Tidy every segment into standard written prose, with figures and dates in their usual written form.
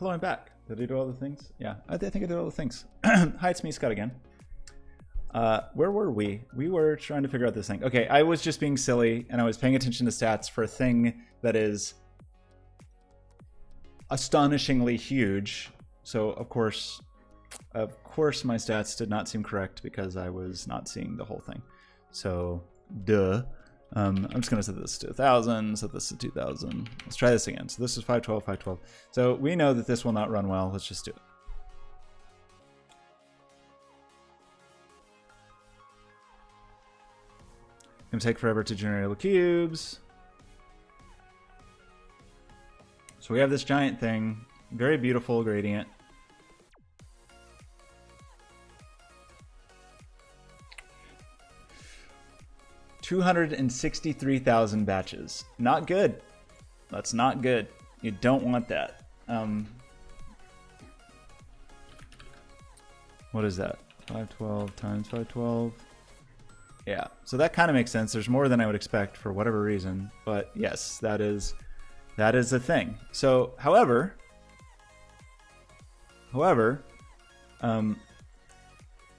Hello, I'm back. Did I do all the things? Yeah, I think I did all the things. Hi, it's me, Scott, again. Where were we? We were trying to figure out this thing. Okay, I was just being silly, and I was paying attention to stats for a thing that is astonishingly huge. So, of course, my stats did not seem correct because I was not seeing the whole thing. So, duh. I'm just going to set this to 1,000, set this to 2,000. Let's try this again. So this is 512, 512. So we know that this will not run well. Let's just do it. It's going to take forever to generate all the cubes. So we have this giant thing. Very beautiful gradient. $263,000 batches. Not good. That's not good. You don't want that. What is that? 512 times 512. Yeah, so that kind of makes sense. There's more than I would expect for whatever reason, but yes, that is a thing. So, however,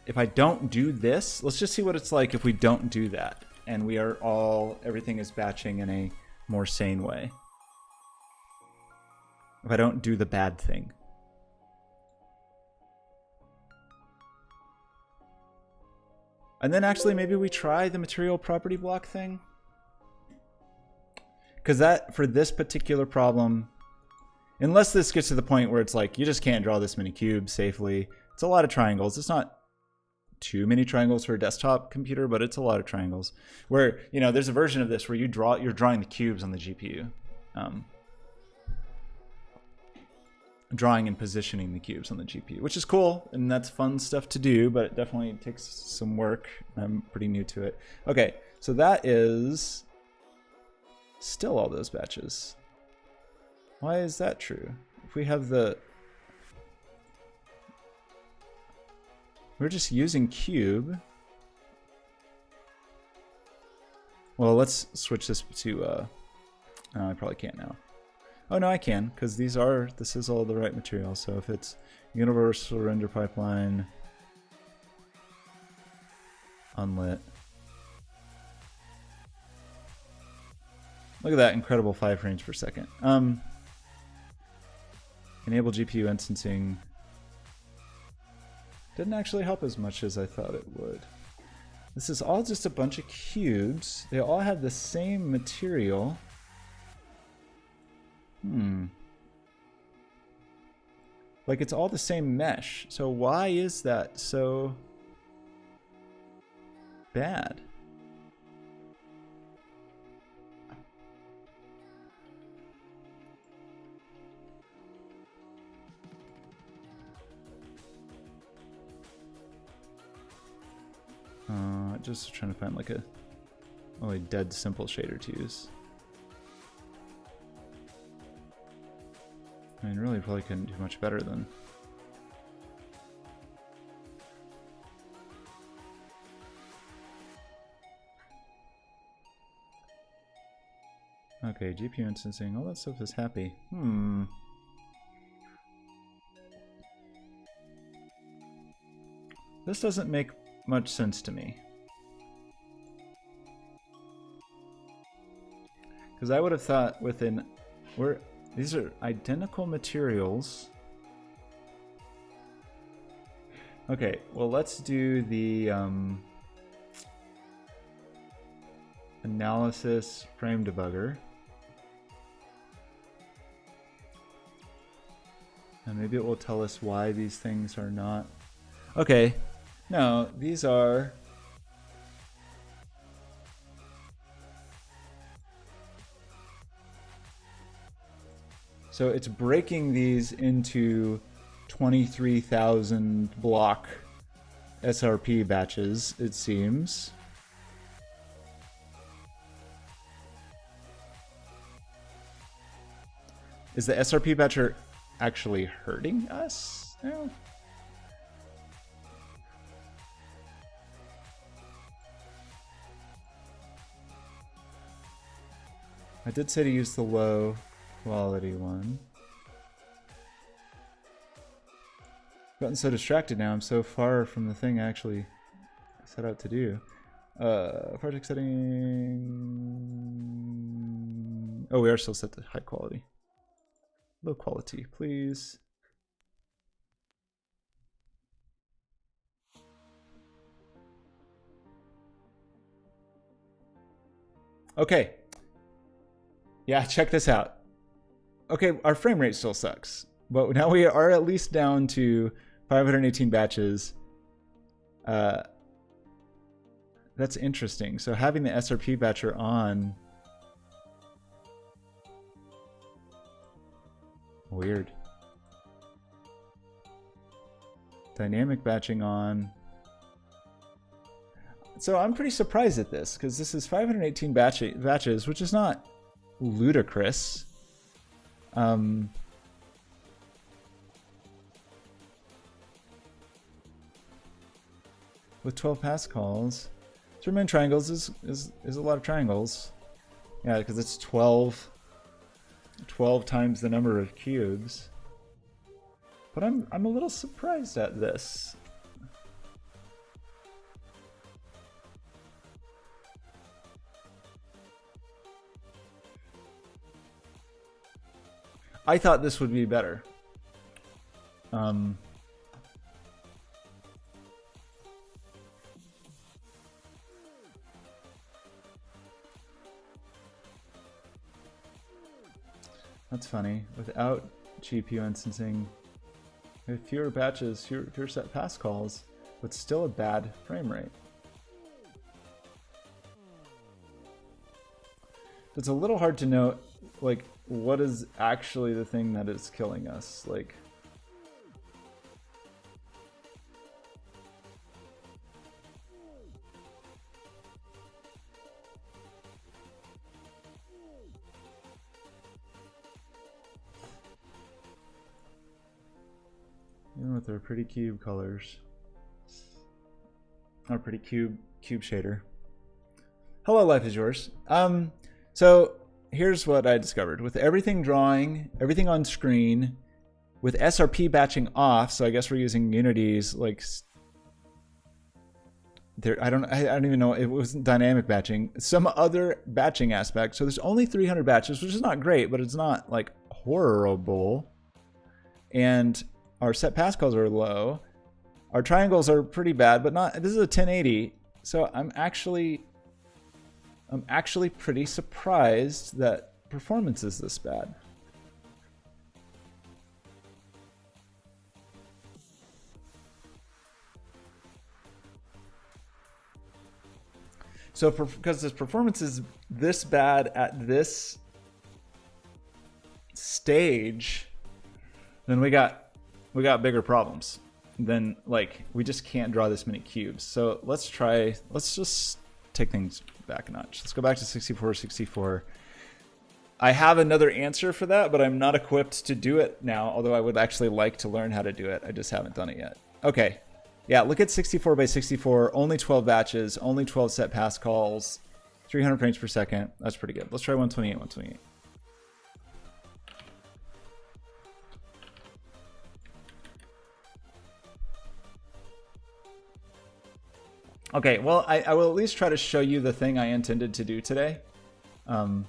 if I don't do this, let's just see what it's like if we don't do that. And we are everything is batching in a more sane way. If I don't do the bad thing. And then actually maybe we try the material property block thing. Because that, for this particular problem, unless this gets to the point where it's like, you just can't draw this many cubes safely. It's a lot of triangles. It's not too many triangles for a desktop computer, but it's a lot of triangles. Where, you know, there's a version of this where you're drawing the cubes on the GPU. Drawing and positioning the cubes on the GPU, which is cool, and that's fun stuff to do, but it definitely takes some work. I'm pretty new to it. Okay, so that is still all those batches. Why is that true? If we have we're just using cube. Well, let's switch this to, I probably can't now. Oh no, I can, because this is all the right material. So if it's universal render pipeline, unlit. Look at that incredible 5 frames per second. Enable GPU instancing. Didn't actually help as much as I thought it would. This is all just a bunch of cubes. They all have the same material. Like it's all the same mesh. So why is that so bad? Just trying to find like a dead simple shader to use. I mean, really probably couldn't do much better than. Okay, GPU instancing, all that stuff is happy. This doesn't make much sense to me. Because I would have thought these are identical materials. Okay, well let's do the analysis frame debugger. And maybe it will tell us why these things are not. Okay, no, these are. So it's breaking these into 23,000 block SRP batches, it seems. Is the SRP batcher actually hurting us? No. I did say to use the low quality one. gotten so distracted now. I'm so far from the thing I actually set out to do. Project setting. Oh, we are still set to high quality. Low quality, please. Okay. Yeah, check this out. Okay, our frame rate still sucks, but now we are at least down to 518 batches. That's interesting. So having the SRP batcher on. Weird. Dynamic batching on. So I'm pretty surprised at this, because this is 518 batches, which is not ludicrous. With 12 pass calls. 3-man triangles is a lot of triangles. Yeah, because it's 12 times the number of cubes. But I'm a little surprised at this. I thought this would be better. That's funny. Without GPU instancing, we have fewer batches, fewer set pass calls, but still a bad frame rate. It's a little hard to know, like, what is actually the thing that is killing us? Like, even with their pretty cube colors, our pretty cube shader. Hello, life is yours. So here's what I discovered. With everything drawing, everything on screen, with SRP batching off, so I guess we're using Unity's, like, I don't even know, it wasn't dynamic batching, some other batching aspect. So there's only 300 batches, which is not great, but it's not like horrible. And our set pass calls are low. Our triangles are pretty bad, but not, this is a 1080. So I'm actually pretty surprised that performance is this bad. So because this performance is this bad at this stage, then we got bigger problems. Then, like, we just can't draw this many cubes. So let's just take things back a notch. Let's go back to 64. I have another answer for that, but I'm not equipped to do it now, although I would actually like to learn how to do it. I just haven't done it yet. Okay. Yeah, look at 64 by 64, only 12 batches, only 12 set pass calls, 300 frames per second. That's pretty good. Let's try 128. Okay, well, I will at least try to show you the thing I intended to do today. So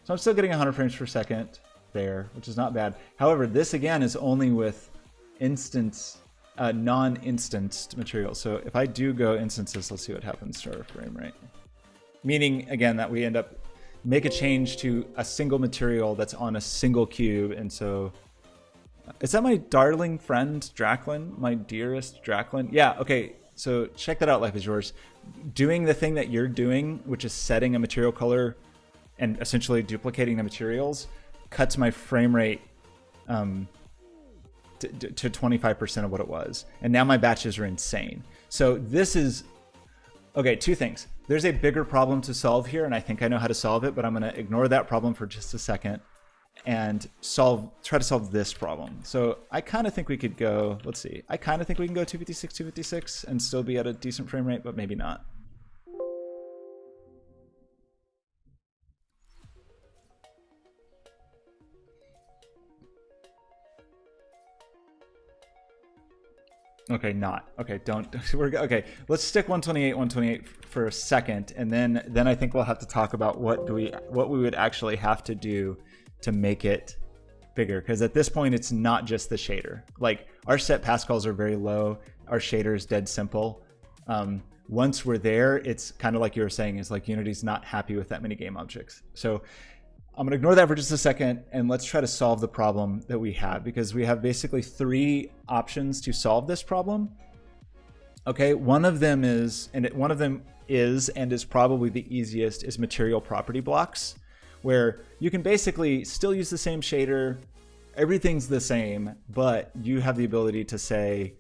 I'm still getting 100 frames per second there, which is not bad. However, this again is only with non-instanced material. So if I do go instances, let's see what happens to our frame rate. Meaning, again, that we end up make a change to a single material that's on a single cube. And so, is that my darling friend, Draklin? My dearest Draklin? Yeah, okay. So check that out, Life is Yours. Doing the thing that you're doing, which is setting a material color and essentially duplicating the materials, cuts my frame rate to 25% of what it was. And now my batches are insane. So this is, okay, two things. There's a bigger problem to solve here, and I think I know how to solve it, but I'm gonna ignore that problem for just a second and try to solve this problem. So I kind of think we could go, let's see, I kind of think we can go 256 and still be at a decent frame rate, but maybe not. Okay, not. Okay, don't. Okay, let's stick 128 for a second, and then I think we'll have to talk about what we would actually have to do to make it bigger, because at this point it's not just the shader. Like, our set pascals are very low, our shader is dead simple. Once we're there, it's kind of like you were saying, is like Unity's not happy with that many game objects. So I'm gonna ignore that for just a second, and let's try to solve the problem that we have, because we have basically 3 options to solve this problem. Okay, one of them is probably the easiest, is material property blocks, where you can basically still use the same shader, everything's the same, but you have the ability to say,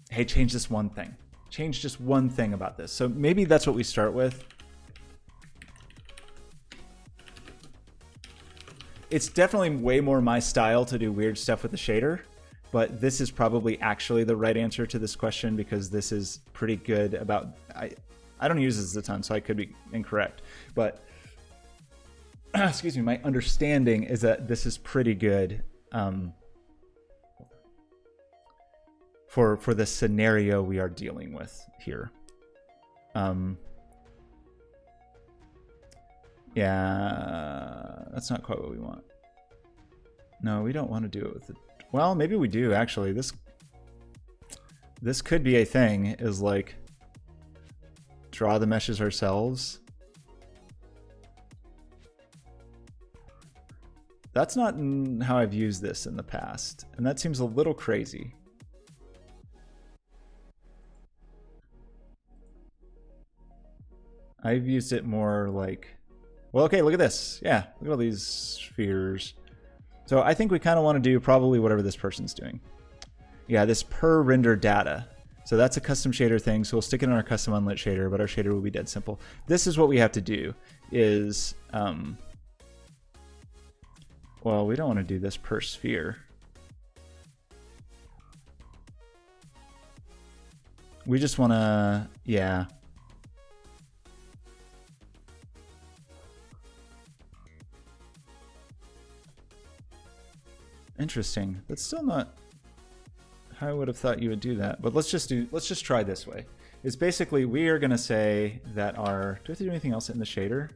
hey, change this one thing. Change just one thing about this. So maybe that's what we start with. It's definitely way more my style to do weird stuff with the shader, but this is probably actually the right answer to this question, because this is pretty good about, I don't use this a ton, so I could be incorrect, but excuse me, my understanding is that this is pretty good for the scenario we are dealing with here. Yeah, that's not quite what we want. No, we don't want to do it with it. Well, maybe we do, actually. This could be a thing, is like draw the meshes ourselves. That's not how I've used this in the past, and that seems a little crazy. I've used it more like, well, okay, look at this. Yeah, look at all these spheres. So I think we kind of want to do probably whatever this person's doing. Yeah, this per render data. So that's a custom shader thing, so we'll stick it in our custom unlit shader, but our shader will be dead simple. This is what we have to do, is, well, we don't want to do this per sphere. We just want to, yeah. Interesting. That's still not how I would have thought you would do that. But let's just try this way. It's basically, we are going to say that our, do we have to do anything else in the shader?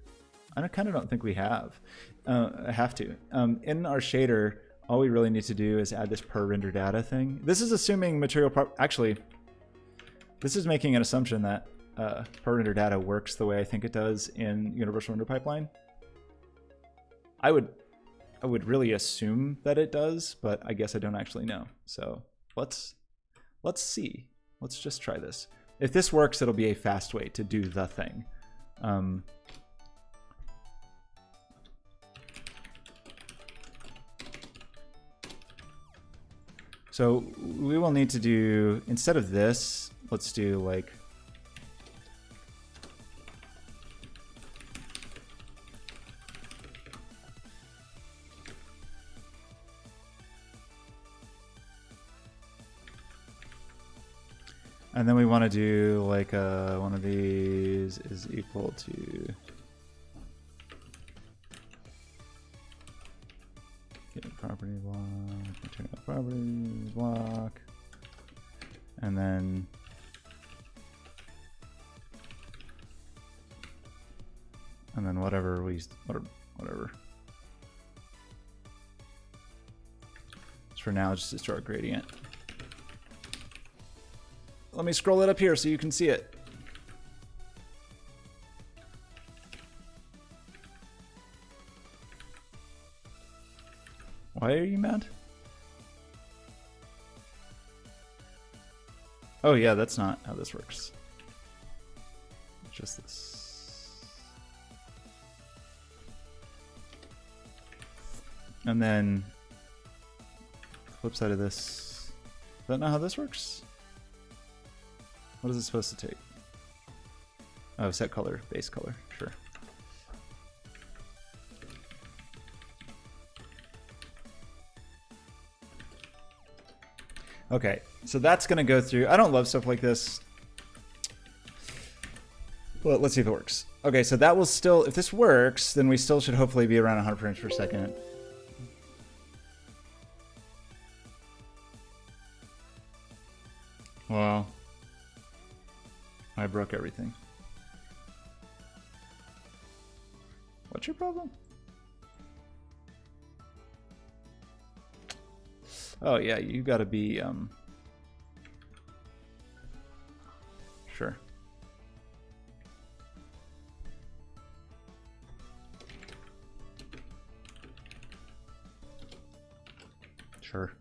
I kind of don't think we have. Have to. In our shader, all we really need to do is add this per render data thing. This is assuming material actually, this is making an assumption that per render data works the way I think it does in Universal Render Pipeline. I would really assume that it does, but I guess I don't actually know. So let's see. Let's just try this. If this works, it'll be a fast way to do the thing. So we will need to do, instead of this, let's do like, and then we want to do like one of these is equal to get property block, material properties block, and then whatever. So for now, just distort gradient. Let me scroll it up here so you can see it. Why are you mad? Oh yeah, that's not how this works. It's just this. And then flip side of this. Is that not how this works? What is it supposed to take? Oh, set color, base color, sure. Okay, so that's gonna go through. I don't love stuff like this. Well, let's see if it works. Okay, so that will still, if this works, then we still should hopefully be around 100 frames per second. I broke everything. What's your problem? Oh yeah, you gotta be, sure. Sure.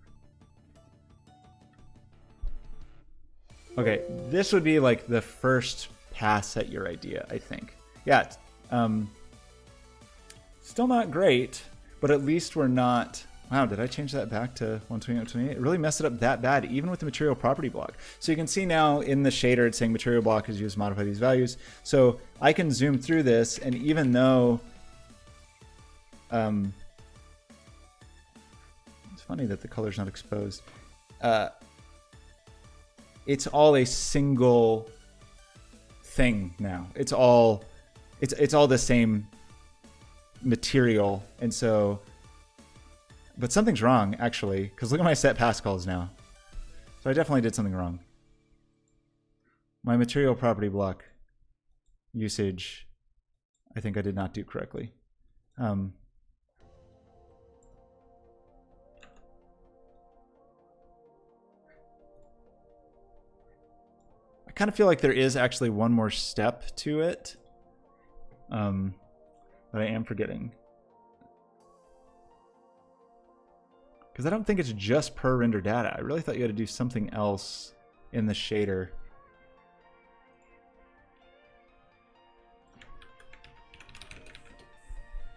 Okay, this would be like the first pass at your idea, I think. Yeah, still not great, but at least we're not... Wow, did I change that back to 128? It really messed it up that bad, even with the material property block. So you can see now in the shader, it's saying material block is used to modify these values. So I can zoom through this, and even though... it's funny that the color's not exposed. It's all a single thing now. It's all the same material, and so... But something's wrong, actually, because look at my set pass calls now. So I definitely did something wrong. My material property block usage, I think I did not do correctly. I kind of feel like there is actually one more step to it, but I am forgetting. Because I don't think it's just per render data. I really thought you had to do something else in the shader.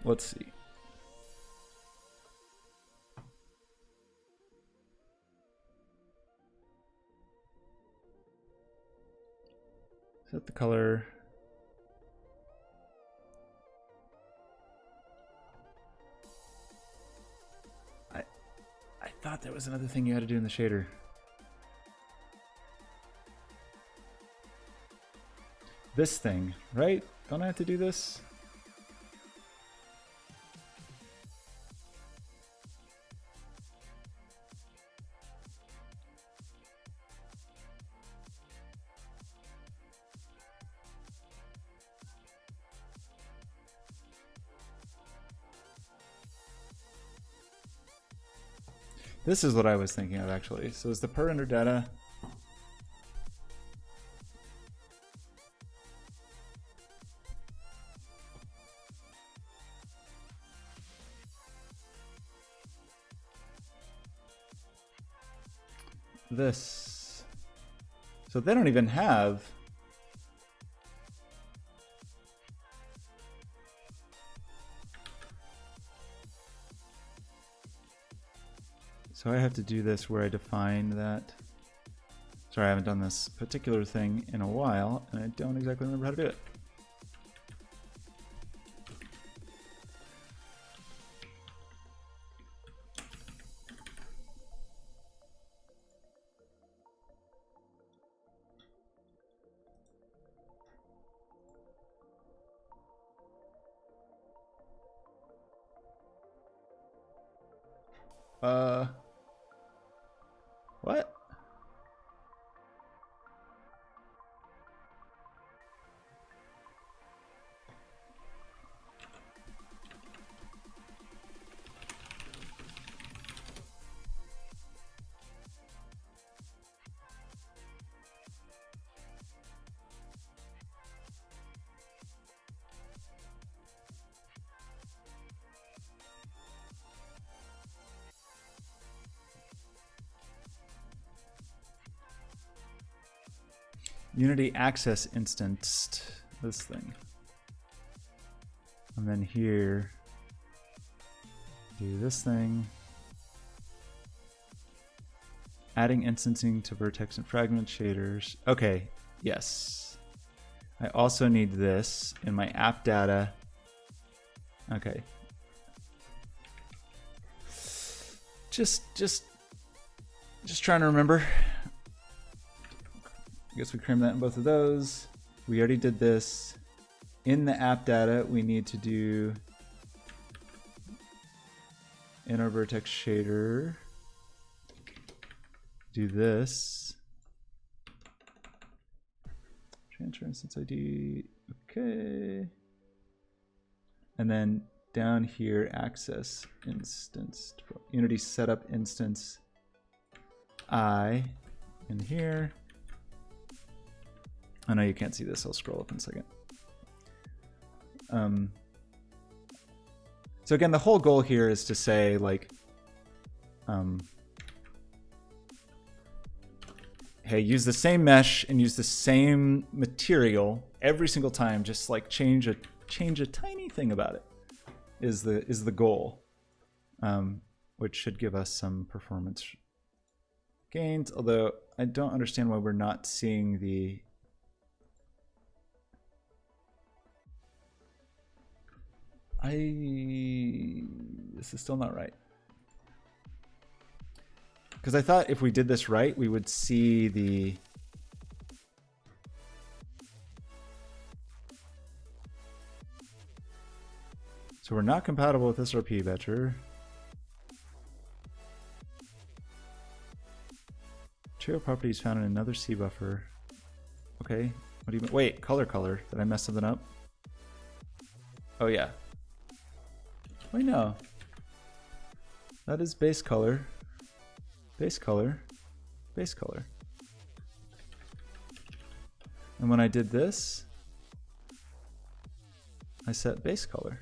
Let's see. Set the color. I thought there was another thing you had to do in the shader. This thing, right? Don't I have to do this? This is what I was thinking of, actually. So is the per render data... this. So they don't even have... So I have to do this where I define that. Sorry, I haven't done this particular thing in a while, and I don't exactly remember how to do it. What? Unity access instanced this thing. And then here, do this thing. Adding instancing to vertex and fragment shaders. Okay, yes. I also need this in my app data. Okay. Just trying to remember. I guess we cram that in both of those. We already did this. In the app data, we need to do in our vertex shader, do this. Transfer instance ID. Okay. And then down here, access instance, Unity setup instance I in here. I know you can't see this. I'll scroll up in a second. So again, the whole goal here is to say like, hey, use the same mesh and use the same material every single time. Just like change a tiny thing about it is the goal, which should give us some performance gains. Although I don't understand why we're not seeing the. This is still not right. Because I thought if we did this right, we would see the. So we're not compatible with SRP Batcher. Material properties found in another C buffer. Okay. What do you mean? Wait, color. Did I mess something up? Oh yeah. Wait, no. That is base color. Base color. Base color. And when I did this, I set base color.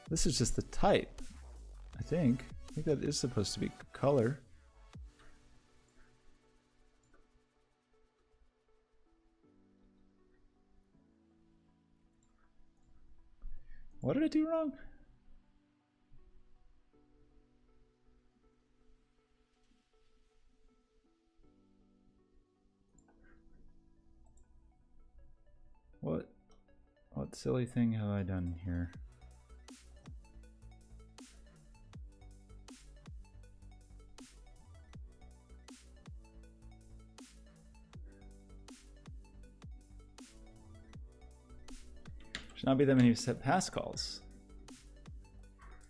This is just the type, I think. I think that is supposed to be color. What did I do wrong? What silly thing have I done here? Should not be that many set pass calls.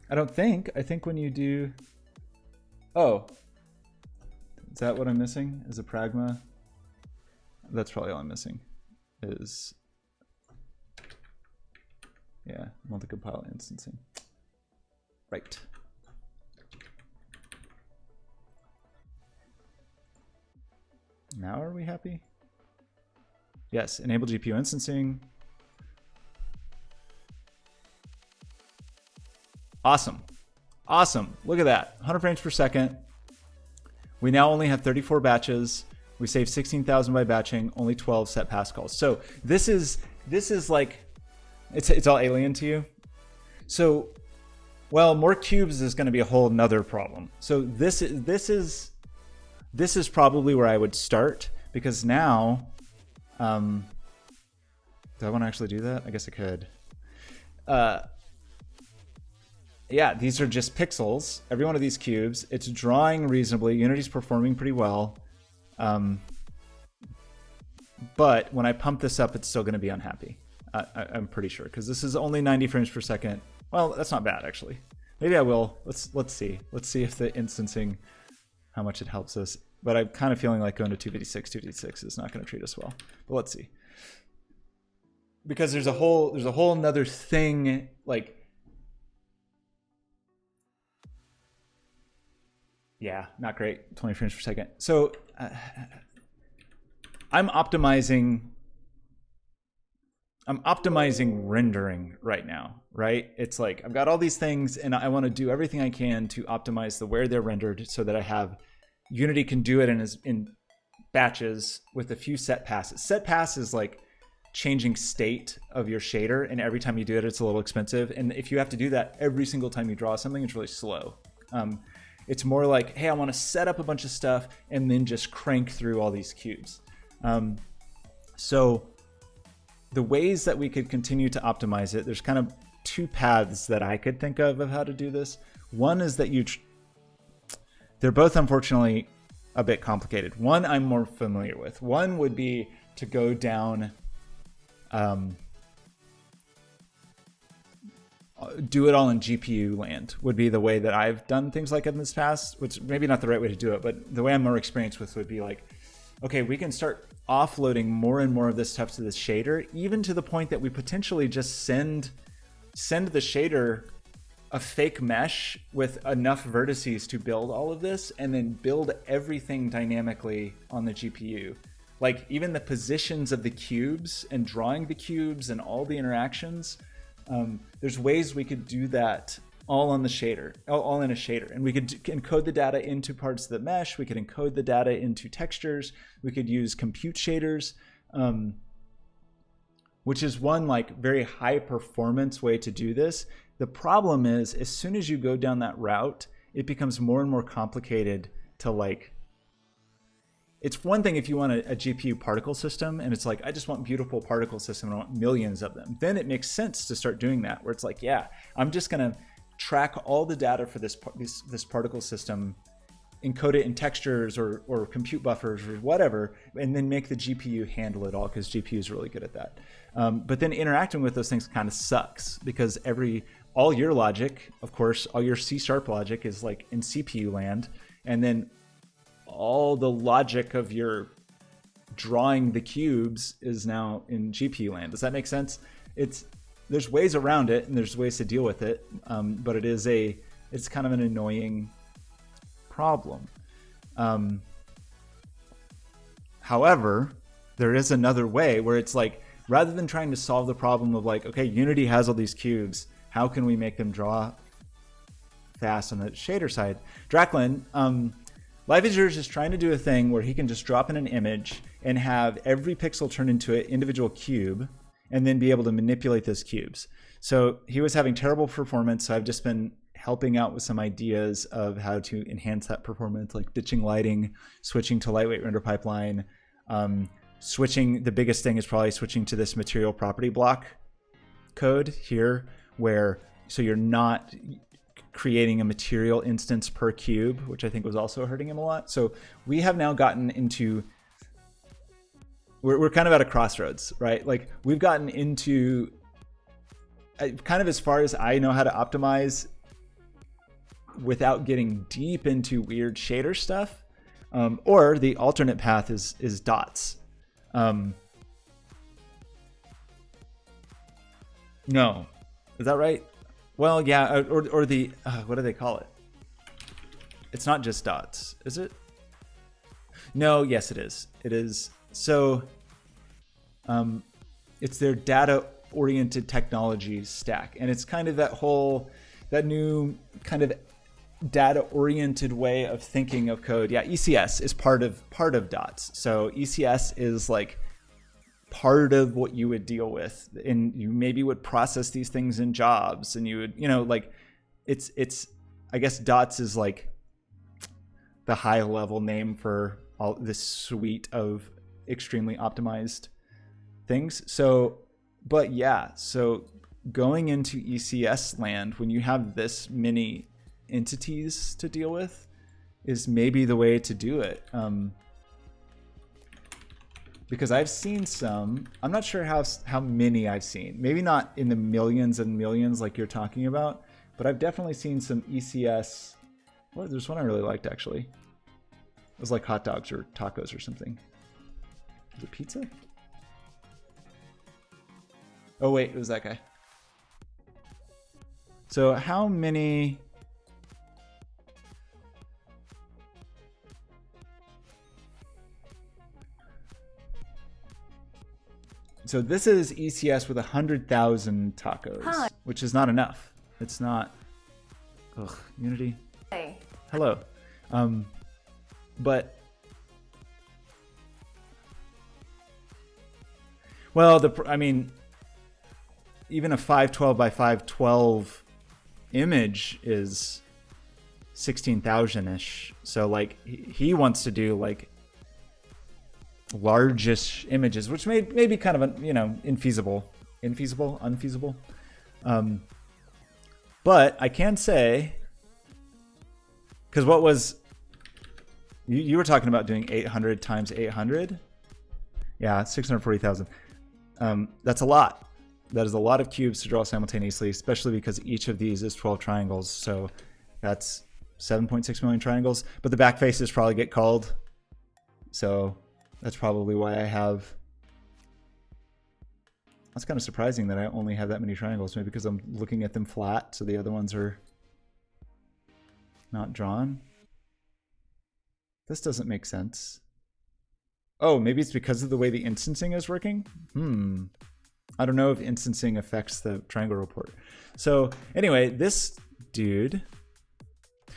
I don't think. I think when you do. Oh. Is that what I'm missing? Is a pragma? That's probably all I'm missing. Is. Yeah, multi-compile instancing. Right. Now are we happy? Yes, enable GPU instancing. Awesome. Awesome. Look at that. 100 frames per second. We now only have 34 batches. We saved 16,000 by batching, only 12 set pass calls. So this is like, it's all alien to you. So, well, more cubes is going to be a whole nother problem. So this is probably where I would start, because now, do I want to actually do that? I guess I could. Yeah, these are just pixels. Every one of these cubes, it's drawing reasonably. Unity's performing pretty well. But when I pump this up, it's still going to be unhappy. I'm pretty sure, because this is only 90 frames per second. Well, that's not bad, actually. Maybe I will. Let's see. Let's see if the instancing, how much it helps us. But I'm kind of feeling like going to 256 is not going to treat us well. But let's see. Because there's a whole nother thing, like. Yeah, not great. 20 frames per second. So I'm optimizing rendering right now, right? It's like I've got all these things and I want to do everything I can to optimize the where they're rendered so that I have Unity can do it in batches with a few set passes. Set pass is like changing state of your shader, and every time you do it, it's a little expensive. And if you have to do that every single time you draw something, it's really slow. It's more like, hey, I want to set up a bunch of stuff and then just crank through all these cubes. So the ways that we could continue to optimize it, there's kind of two paths that I could think of how to do this. One is that they're both unfortunately a bit complicated. One I'm more familiar with. One would be to go down do it all in GPU land would be the way that I've done things like in this past, which maybe not the right way to do it, but the way I'm more experienced with would be like, okay, we can start offloading more and more of this stuff to the shader, even to the point that we potentially just send the shader a fake mesh with enough vertices to build all of this, and then build everything dynamically on the GPU. Like even the positions of the cubes and drawing the cubes and all the interactions. There's ways we could do that all on the shader, all in a shader. And we could encode the data into parts of the mesh. We could encode the data into textures. We could use compute shaders, which is one like very high performance way to do this. The problem is, as soon as you go down that route, it becomes more and more complicated to like, it's one thing if you want a GPU particle system and it's like, I just want beautiful particle system and I want millions of them. Then it makes sense to start doing that, where it's like, yeah, I'm just gonna track all the data for this particle system, encode it in textures or compute buffers or whatever, and then make the GPU handle it all, because GPU is really good at that. But then interacting with those things kind of sucks, because all your logic, of course, all your C# logic is like in CPU land, and then all the logic of your drawing the cubes is now in GPU land. Does that make sense? There's ways around it and there's ways to deal with it, but it's kind of an annoying problem. However, there is another way where it's like, rather than trying to solve the problem of like, okay, Unity has all these cubes, how can we make them draw fast on the shader side? Draklin, Live is Yours is trying to do a thing where he can just drop in an image and have every pixel turn into an individual cube and then be able to manipulate those cubes. So he was having terrible performance, so I've just been helping out with some ideas of how to enhance that performance, like ditching lighting, switching to lightweight render pipeline, the biggest thing is probably switching to this material property block code here, so you're not creating a material instance per cube, which I think was also hurting him a lot. So we have now gotten into, we're kind of at a crossroads, right? Like we've gotten into kind of as far as I know how to optimize without getting deep into weird shader stuff, or the alternate path is dots. No, is that right? Well, yeah, or the, what do they call it? It's not just dots, is it? No, yes, it is. It is. So it's their data-oriented technology stack. And it's kind of that new kind of data-oriented way of thinking of code. Yeah, ECS is part of dots. So ECS is like part of what you would deal with, and you maybe would process these things in jobs, and you would, like it's I guess dots is like the high level name for all this suite of extremely optimized things. So, but yeah, so going into ECS land when you have this many entities to deal with is maybe the way to do it. Because I've seen some, I'm not sure how many I've seen. Maybe not in the millions and millions like you're talking about, but I've definitely seen some ECS. Well, there's one I really liked actually. It was like hot dogs or tacos or something. Was it pizza? Oh wait, it was that guy. So how many? So this is ECS with 100,000 tacos, hi, which is not enough. It's not. Ugh, Unity. Hey. Hello. But well, I mean, even a 512 by 512 image is 16,000-ish. So like he wants to do like largest images, which may be kind of unfeasible. But I can say, because what was you were talking about doing 800 times 800? Yeah, 640,000. That's a lot. That is a lot of cubes to draw simultaneously, especially because each of these is 12 triangles. So that's 7.6 million triangles. But the back faces probably get called. So that's probably why I have... That's kind of surprising that I only have that many triangles. Maybe because I'm looking at them flat, so the other ones are not drawn. This doesn't make sense. Oh, maybe it's because of the way the instancing is working? I don't know if instancing affects the triangle report. So anyway, this dude...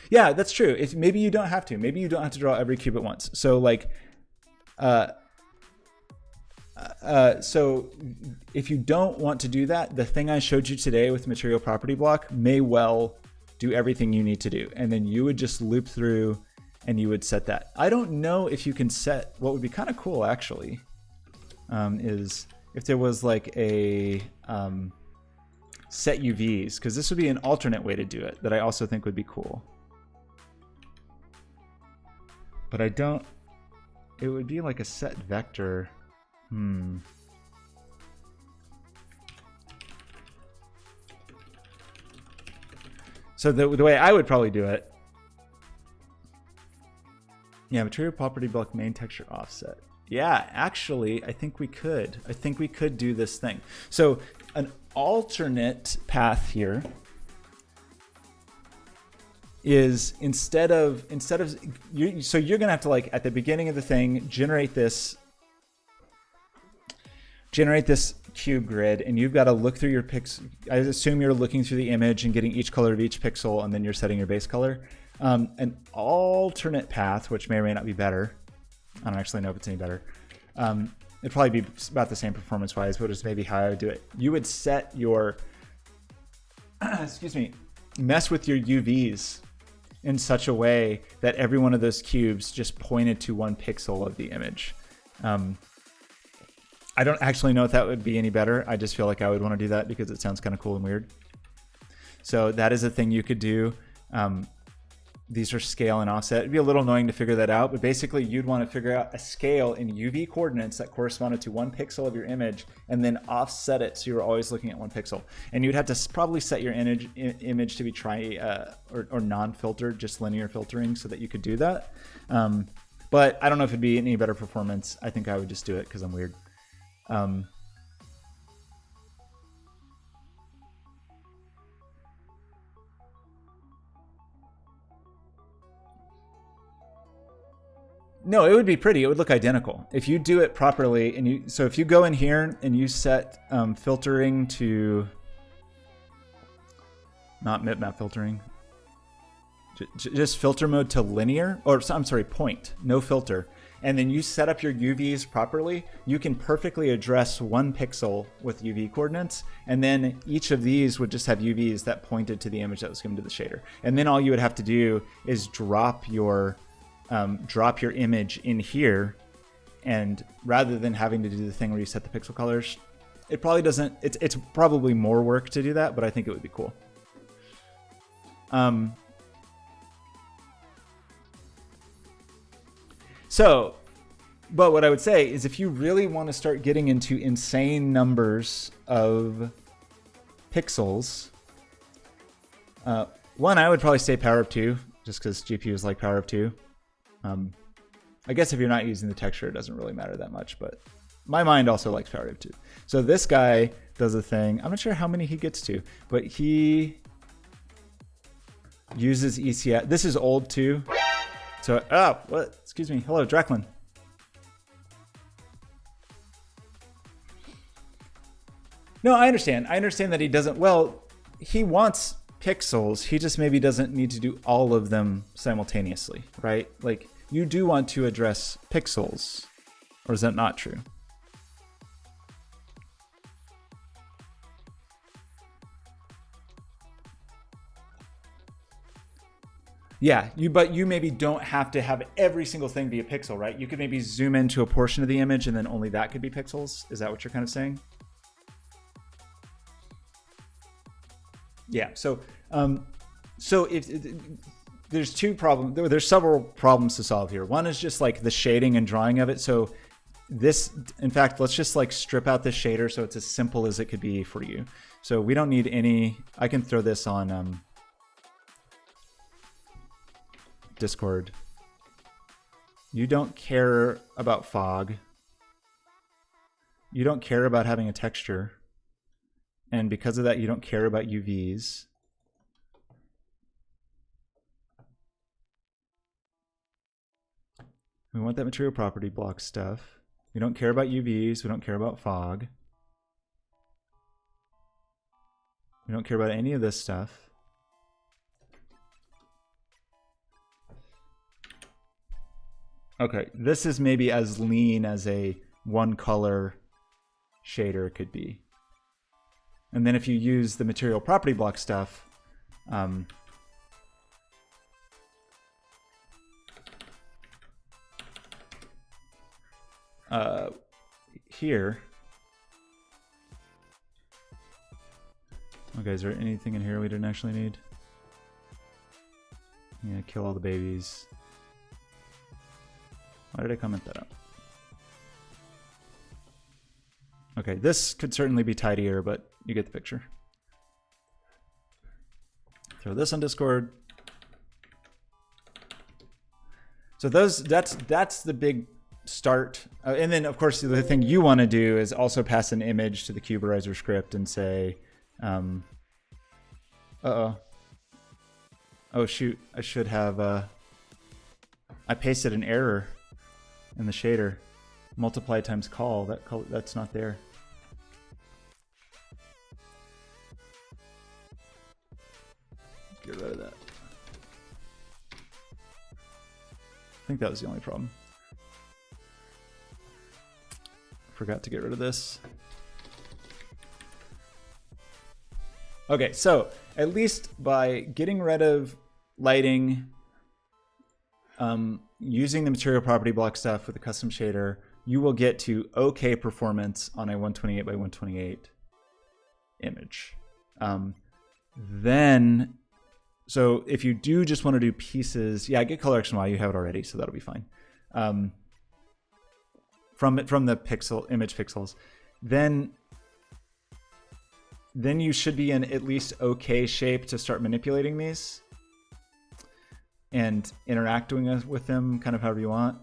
Yeah, that's true. Maybe you don't have to. Maybe you don't have to draw every cube at once. So like... so if you don't want to do that, the thing I showed you today with material property block may well do everything you need to do. And then you would just loop through and you would set that. I don't know if you can set, what would be kind of cool actually, is if there was like a set UVs, because this would be an alternate way to do it that I also think would be cool. But I don't, it would be like a set vector. So the way I would probably do it, yeah, material property block main texture offset. Yeah, actually, I think we could. I think we could do this thing. So an alternate path here is instead of so you're gonna have to, like, at the beginning of the thing, generate this cube grid, and you've got to look through your pixel. I assume you're looking through the image and getting each color of each pixel, and then you're setting your base color. An alternate path, which may or may not be better. I don't actually know if it's any better. It'd probably be about the same performance-wise, but it's maybe how I would do it. You would set your, excuse me, mess with your UVs in such a way that every one of those cubes just pointed to one pixel of the image. I don't actually know if that would be any better. I just feel like I would want to do that because it sounds kind of cool and weird. So that is a thing you could do. These are scale and offset. It'd be a little annoying to figure that out, but basically you'd want to figure out a scale in UV coordinates that corresponded to one pixel of your image and then offset it so you're always looking at one pixel. And you'd have to probably set your image to be or non-filtered, just linear filtering, so that you could do that. But I don't know if it'd be any better performance. I think I would just do it because I'm weird. No, it would be pretty. It would look identical if you do it properly. And so if you go in here and you set filtering to not map filtering, just filter mode to linear, or I'm sorry, point, no filter. And then you set up your UVs properly, you can perfectly address one pixel with UV coordinates. And then each of these would just have UVs that pointed to the image that was given to the shader. And then all you would have to do is drop your image in here. And rather than having to do the thing where you set the pixel colors, it probably doesn't, it's probably more work to do that, but I think it would be cool. So, but what I would say is if you really want to start getting into insane numbers of pixels, one, I would probably say power of 2, just because GPUs like power of 2. I guess if you're not using the texture, it doesn't really matter that much, but my mind also likes power of 2. So this guy does a thing. I'm not sure how many he gets to, but he uses ECS. This is old too. So, oh, what? Excuse me. Hello, Draclin. No, I understand. I understand that he doesn't, well, he wants pixels. He just maybe doesn't need to do all of them simultaneously, right? Like, you do want to address pixels, or is that not true? Yeah, but you maybe don't have to have every single thing be a pixel, right? You could maybe zoom into a portion of the image and then only that could be pixels. Is that what you're kind of saying? Yeah, so if there's several problems to solve here. One is just like the shading and drawing of it. So this, in fact, let's just like strip out this shader so it's as simple as it could be for you. So we don't need any, I can throw this on Discord. You don't care about fog. You don't care about having a texture. And because of that, you don't care about UVs. We want that material property block stuff. We don't care about UVs. We don't care about fog. We don't care about any of this stuff. Okay, this is maybe as lean as a one color shader could be. And then if you use the material property block stuff, here. Okay, is there anything in here we didn't actually need? Yeah, kill all the babies. Why did I comment that up? Okay, this could certainly be tidier, but you get the picture. Throw this on Discord. So that's the big start. And then, of course, the thing you want to do is also pass an image to the Cuberizer script and say, uh-oh. Oh, shoot. I should have... I pasted an error in the shader. Multiply times call. That's not there. Get rid of that. I think that was the only problem. Forgot to get rid of this. Okay, so at least by getting rid of lighting, using the material property block stuff with a custom shader, you will get to okay performance on a 128 by 128 image. Then, so if you do just want to do pieces, yeah, get color X and Y, you have it already, so that'll be fine. From the pixel image pixels, then you should be in at least okay shape to start manipulating these and interacting with them kind of however you want.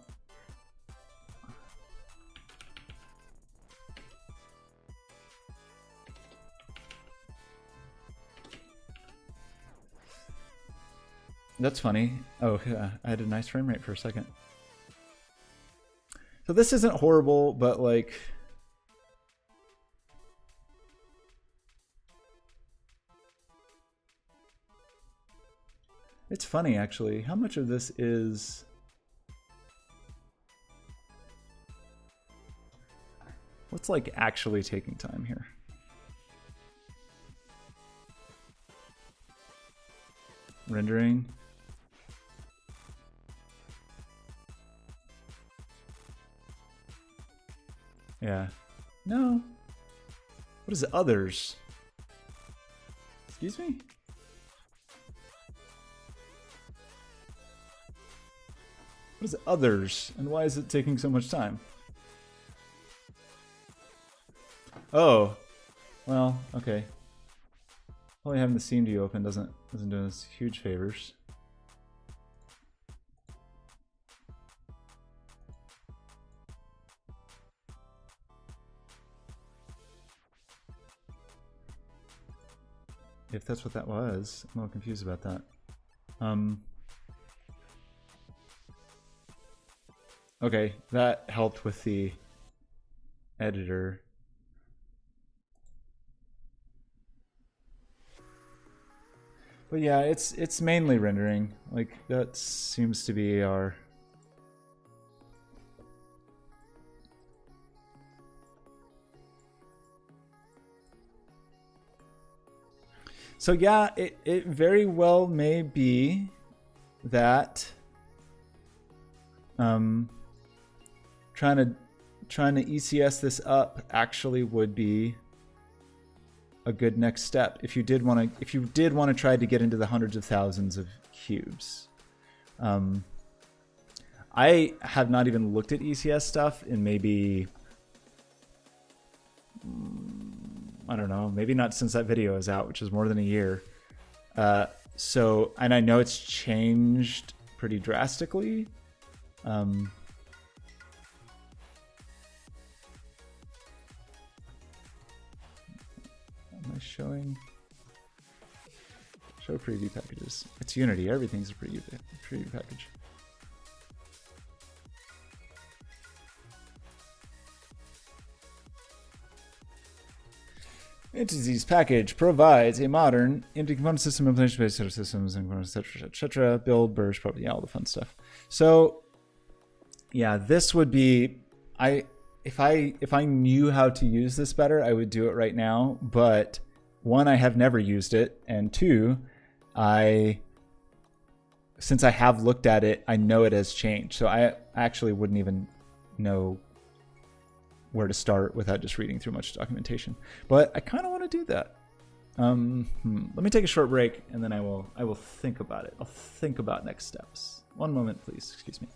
That's funny. Oh, yeah, I had a nice frame rate for a second. So this isn't horrible, but like... It's funny, actually. How much of this is... What's like actually taking time here? Rendering. Yeah. No. What is others? Excuse me? What is others, and why is it taking so much time? Oh, well, okay. Probably having the scene view open doesn't do us huge favors. If that's what that was, I'm a little confused about that. Okay, that helped with the editor. But yeah, it's mainly rendering. Like that seems to be our... So yeah, it very well may be that trying to ECS this up actually would be a good next step if you did want to try to get into the hundreds of thousands of cubes. I have not even looked at ECS stuff in maybe, I don't know, maybe not since that video is out, which is more than a year. So, and I know it's changed pretty drastically. Am I showing? Show preview packages. It's Unity. Everything's a preview package. Entities package provides a modern empty component system, implementation-based set of systems, and etc., etc. Build, burst, probably, yeah, all the fun stuff. So, yeah, this would be, if I knew how to use this better, I would do it right now. But one, I have never used it, and two, since I have looked at it, I know it has changed. So I actually wouldn't even know where to start without just reading through much documentation. But I kind of want to do that. Let me take a short break, and then I will think about it. I'll think about next steps. One moment, please. Excuse me.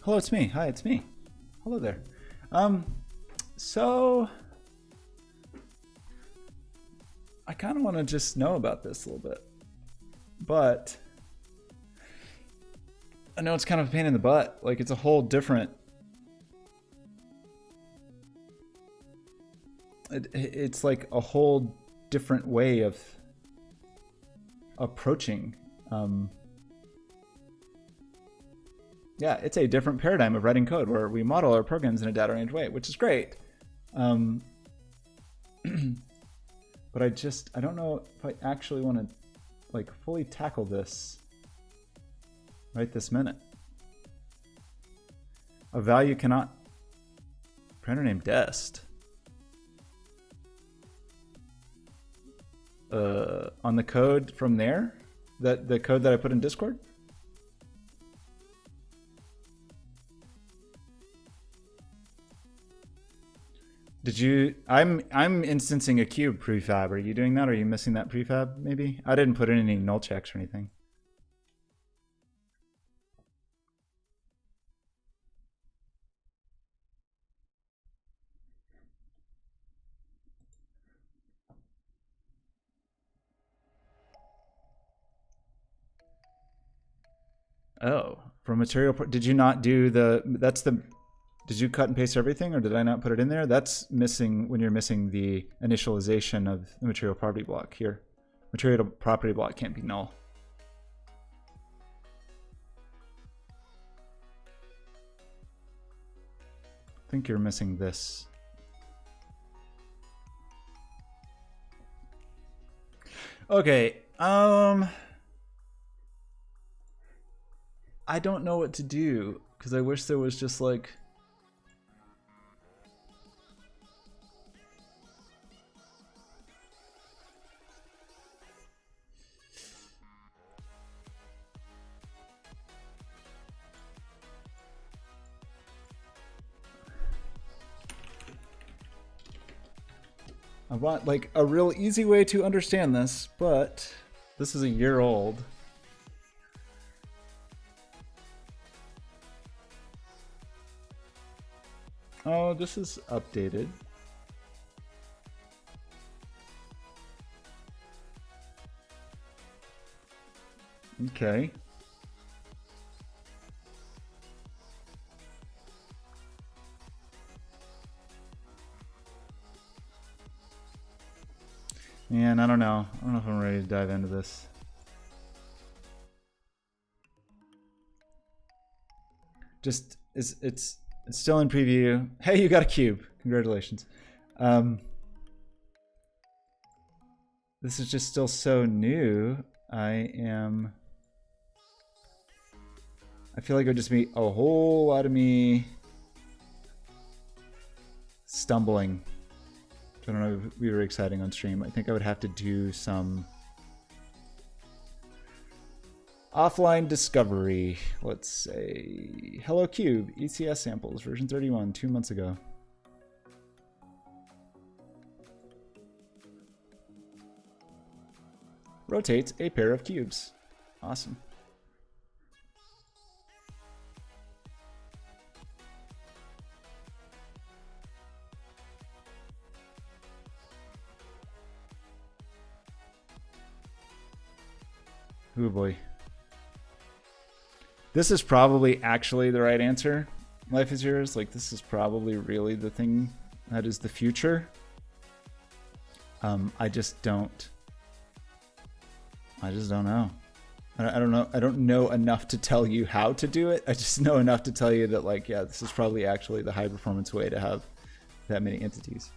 Hello, it's me. Hi, it's me. Hello there. So I kind of want to just know about this a little bit, but I know it's kind of a pain in the butt. Like, it's a whole different. It's like a whole different way of approaching. Yeah, it's a different paradigm of writing code where we model our programs in a data-oriented way, which is great. But I don't know if I actually want to like fully tackle this right this minute. A value cannot, printer name dest. On the code from there, the code that I put in Discord. Did you? I'm instancing a cube prefab. Are you doing that? Or are you missing that prefab? Maybe I didn't put in any null checks or anything. Oh, for material. Did you not do the? That's the. Did you cut and paste everything, or did I not put it in there? That's missing when you're missing the initialization of the material property block here. Material property block can't be null. I think you're missing this. Okay. I don't know what to do because I wish there was just like. I want like a real easy way to understand this, but this is a year old. Oh, this is updated. Okay. Man, I don't know. I don't know if I'm ready to dive into this. Just it's still in preview. Hey, you got a cube. Congratulations. This is just still so new. I feel like it would just be a whole lot of me stumbling. I don't know if it would be very exciting on stream. I think I would have to do some offline discovery. Let's say Hello Cube, ECS samples, version 31, 2 months ago. Rotates a pair of cubes. Awesome. Oh boy. This is probably actually the right answer. Life is yours. Like, this is probably really the thing that is the future. I just don't know. I don't know. I don't know enough to tell you how to do it. I just know enough to tell you that, like, yeah, this is probably actually the high performance way to have that many entities.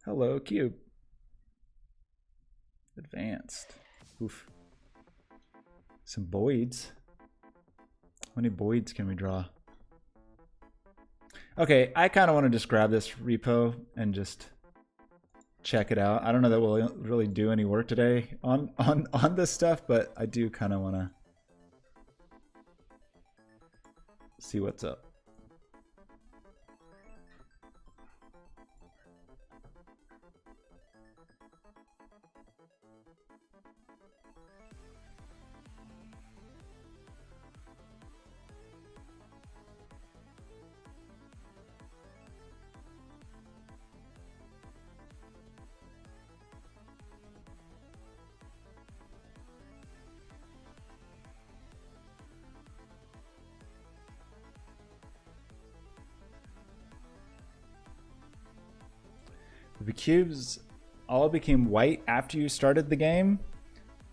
Hello, cube. Advanced. Oof. Some voids. How many voids can we draw? Okay, I kind of want to just grab this repo and just check it out. I don't know that we'll really do any work today on this stuff, but I do kind of want to see what's up. The cubes all became white after you started the game.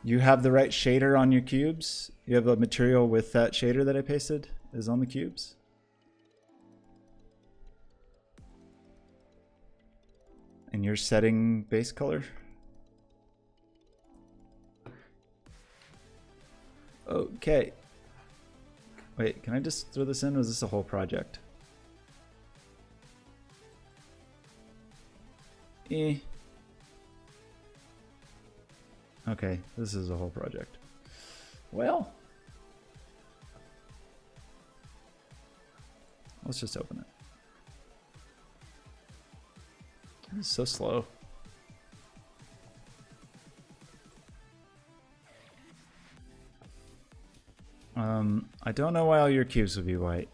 You have the right shader on your cubes. You have a material with that shader that I pasted is on the cubes. And you're setting base color. Okay. Wait, can I just throw this in, or is this a whole project? Okay, this is a whole project. Well, let's just open it. This is so slow. I don't know why all your cubes would be white.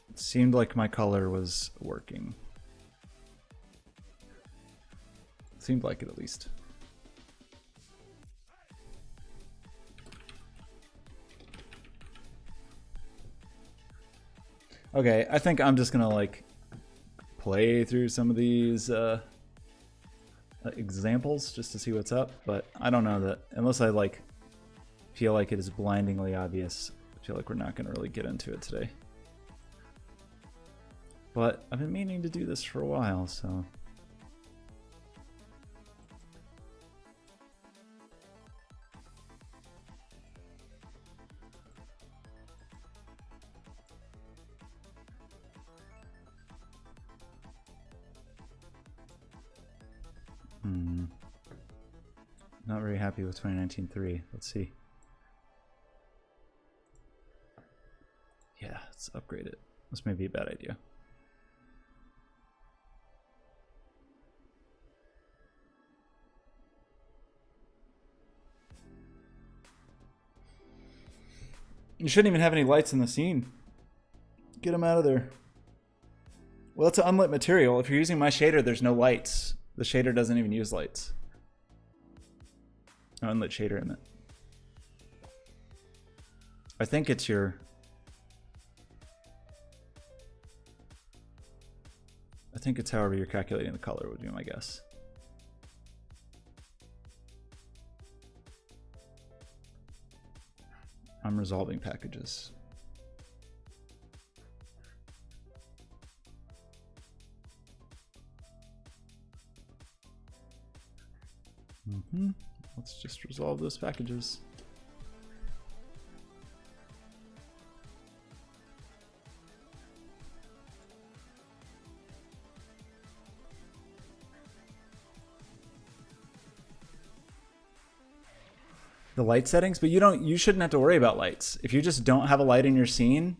It seemed like my color was working. Seemed like it, at least. Okay, I think I'm just gonna like play through some of these examples just to see what's up, but I don't know that unless I like feel like it is blindingly obvious. I feel like we're not gonna really get into it today. But I've been meaning to do this for a while, so. Not very happy with 2019-3. Let's see. Yeah, let's upgrade it. This may be a bad idea. You shouldn't even have any lights in the scene. Get them out of there. Well, it's an unlit material. If you're using my shader, there's no lights. The shader doesn't even use lights. No unlit shader in it. I think it's your... I think it's however you're calculating the color would be my guess. I'm resolving packages. Let's just resolve those packages. The light settings, but you shouldn't have to worry about lights. If you just don't have a light in your scene,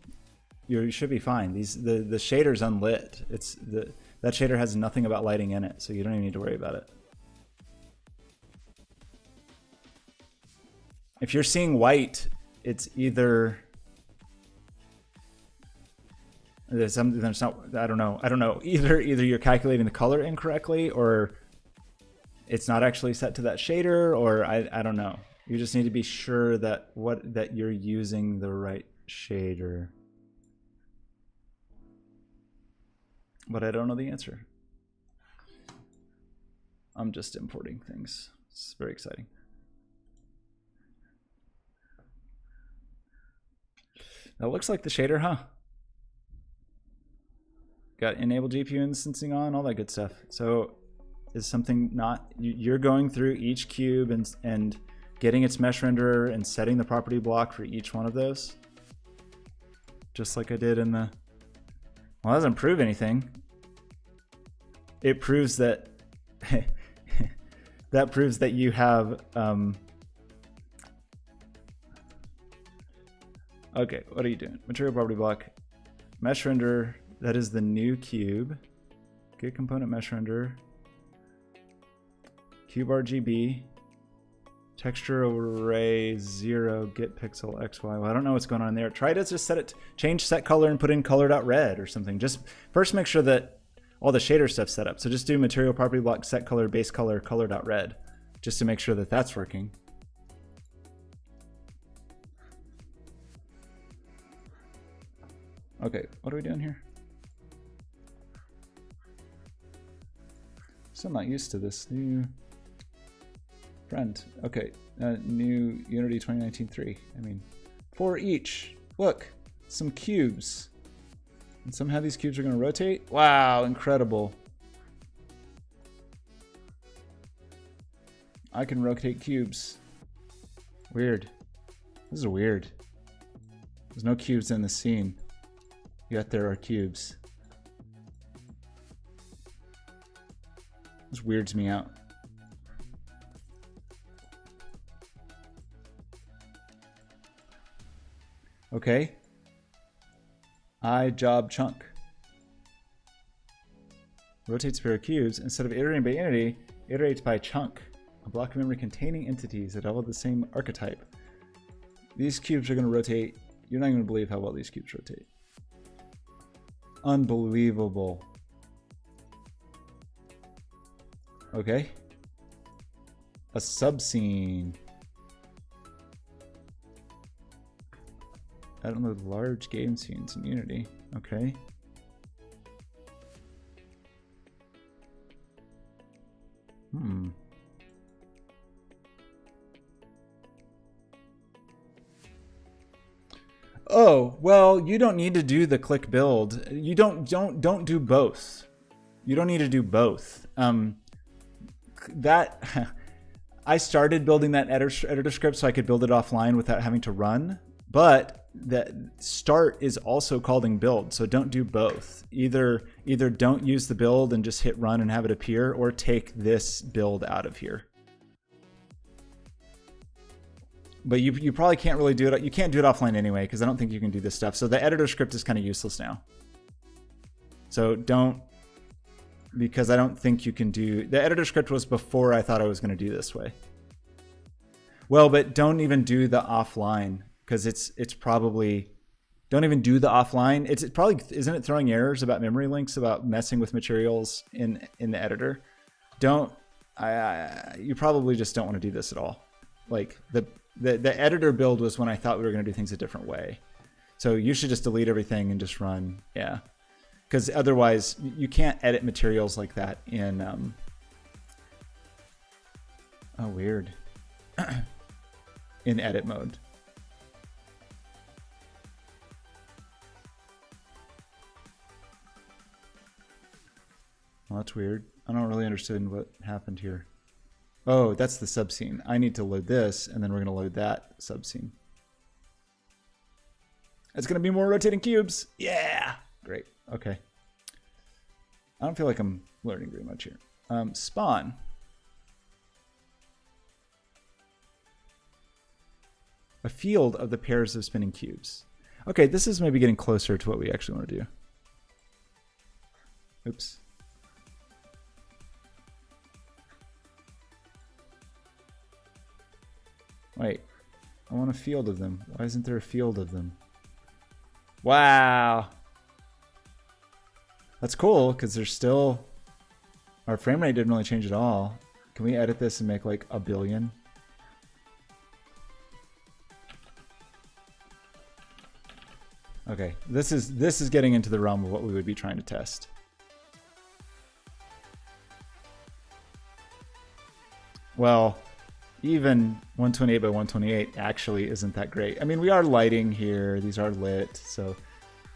you should be fine. The shader's unlit. That shader has nothing about lighting in it, so you don't even need to worry about it. If you're seeing white, it's either there's something that's not. I don't know. Either you're calculating the color incorrectly, or it's not actually set to that shader, or I don't know. You just need to be sure that that you're using the right shader. But I don't know the answer. I'm just importing things. It's very exciting. That looks like the shader, huh? Got enable GPU instancing on, all that good stuff. So is something not, you're going through each cube and getting its mesh renderer and setting the property block for each one of those? Just like I did in the, well, it doesn't prove anything. It proves that, that proves that you have, okay, what are you doing? Material property block, mesh render, that is the new cube. Get component mesh render, cube RGB, texture array 0, get pixel XY. Well, I don't know what's going on there. Try to just set it, change set color and put in color.red or something. Just first make sure that all the shader stuff's set up. So just do material property block, set color, base color, color.red, just to make sure that that's working. Okay, what are we doing here? Still not used to this new friend. Okay, new Unity 2019-3. I mean, for each. Look, some cubes. And somehow these cubes are going to rotate. Wow, incredible. I can rotate cubes. Weird. This is weird. There's no cubes in the scene, yet there are cubes. This weirds me out. Okay. I job chunk. Rotates a pair of cubes. Instead of iterating by entity, iterates by chunk. A block of memory containing entities that all have the same archetype. These cubes are going to rotate. You're not going to believe how well these cubes rotate. Unbelievable. Okay. A subscene. I don't know, large game scenes in Unity. Okay. Oh, well, you don't need to do the click build. You don't do both. You don't need to do both. That I started building that editor script so I could build it offline without having to run, but that start is also calling build, so don't do both. Either don't use the build and just hit run and have it appear, or take this build out of here. But you probably can't really do it. You can't do it offline anyway, because I don't think you can do this stuff. So the editor script is kind of useless now. So don't, because I don't think you can do, the editor script was before I thought I was going to do this way. Well, but don't even do the offline, because it's probably, don't even do the offline. It's probably, isn't it throwing errors about memory links, about messing with materials in the editor? Don't, you probably just don't want to do this at all. Like the editor build was when I thought we were going to do things a different way. So you should just delete everything and just run. Yeah. Because otherwise you can't edit materials like that in, oh, weird. In edit mode. Well, that's weird. I don't really understand what happened here. Oh, that's the subscene. I need to load this, and then we're going to load that subscene. It's going to be more rotating cubes. Yeah! Great. Okay. I don't feel like I'm learning very much here. Spawn. A field of the pairs of spinning cubes. Okay, this is maybe getting closer to what we actually want to do. Oops. Wait, I want a field of them. Why isn't there a field of them? Wow. That's cool, because there's still, our frame rate didn't really change at all. Can we edit this and make like 1 billion? Okay, this is getting into the realm of what we would be trying to test. Well, even 128 by 128 actually isn't that great. I mean, we are lighting here. These are lit. So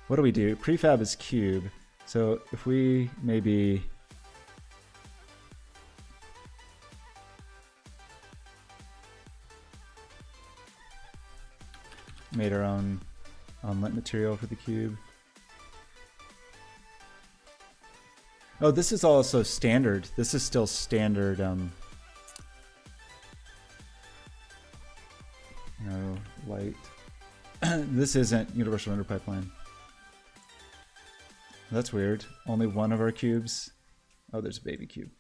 what do? Prefab is cube. So if we maybe... made our own lit material for the cube. Oh, this is also standard. This is still standard. No light. This isn't universal render pipeline. That's weird. Only one of our cubes. Oh, there's a baby cube.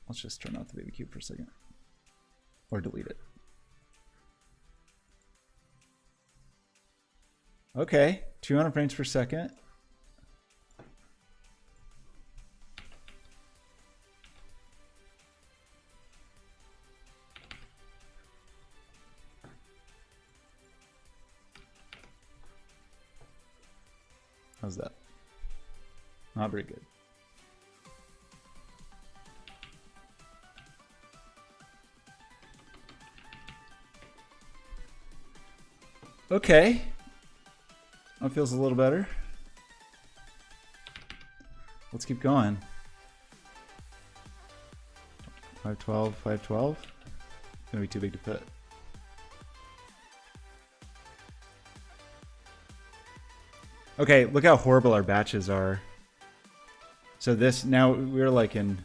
Let's just turn off the baby cube for a second, or delete it. Okay, 200 frames per second. How's that? Not very good. Okay. That feels a little better. Let's keep going. 512, 512. It's gonna be too big to fit. Okay, look how horrible our batches are. So this, now we're like in...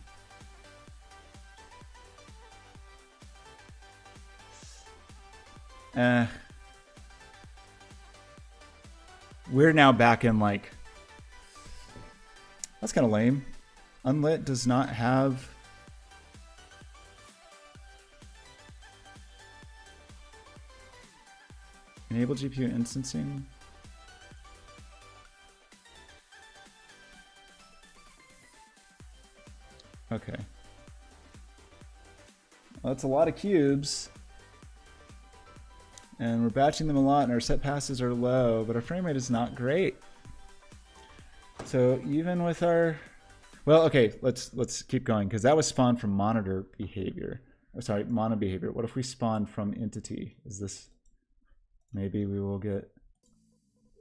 we're now back in like... That's kind of lame. Unlit does not have... Enable GPU instancing. Okay. Well, that's a lot of cubes. And we're batching them a lot, and our set passes are low, but our frame rate is not great. So even with our... Well, okay, let's keep going, because that was spawned from monitor behavior. Oh, sorry, mono behavior. What if we spawn from entity? Is this... Maybe we will get...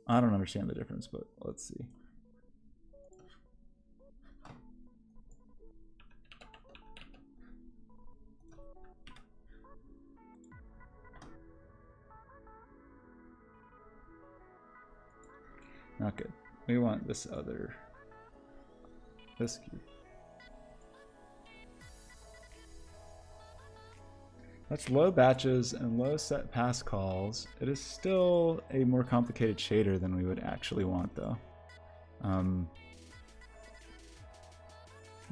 I don't understand the difference, but let's see. Not good. We want this other... This cube. That's low batches and low set pass calls. It is still a more complicated shader than we would actually want, though.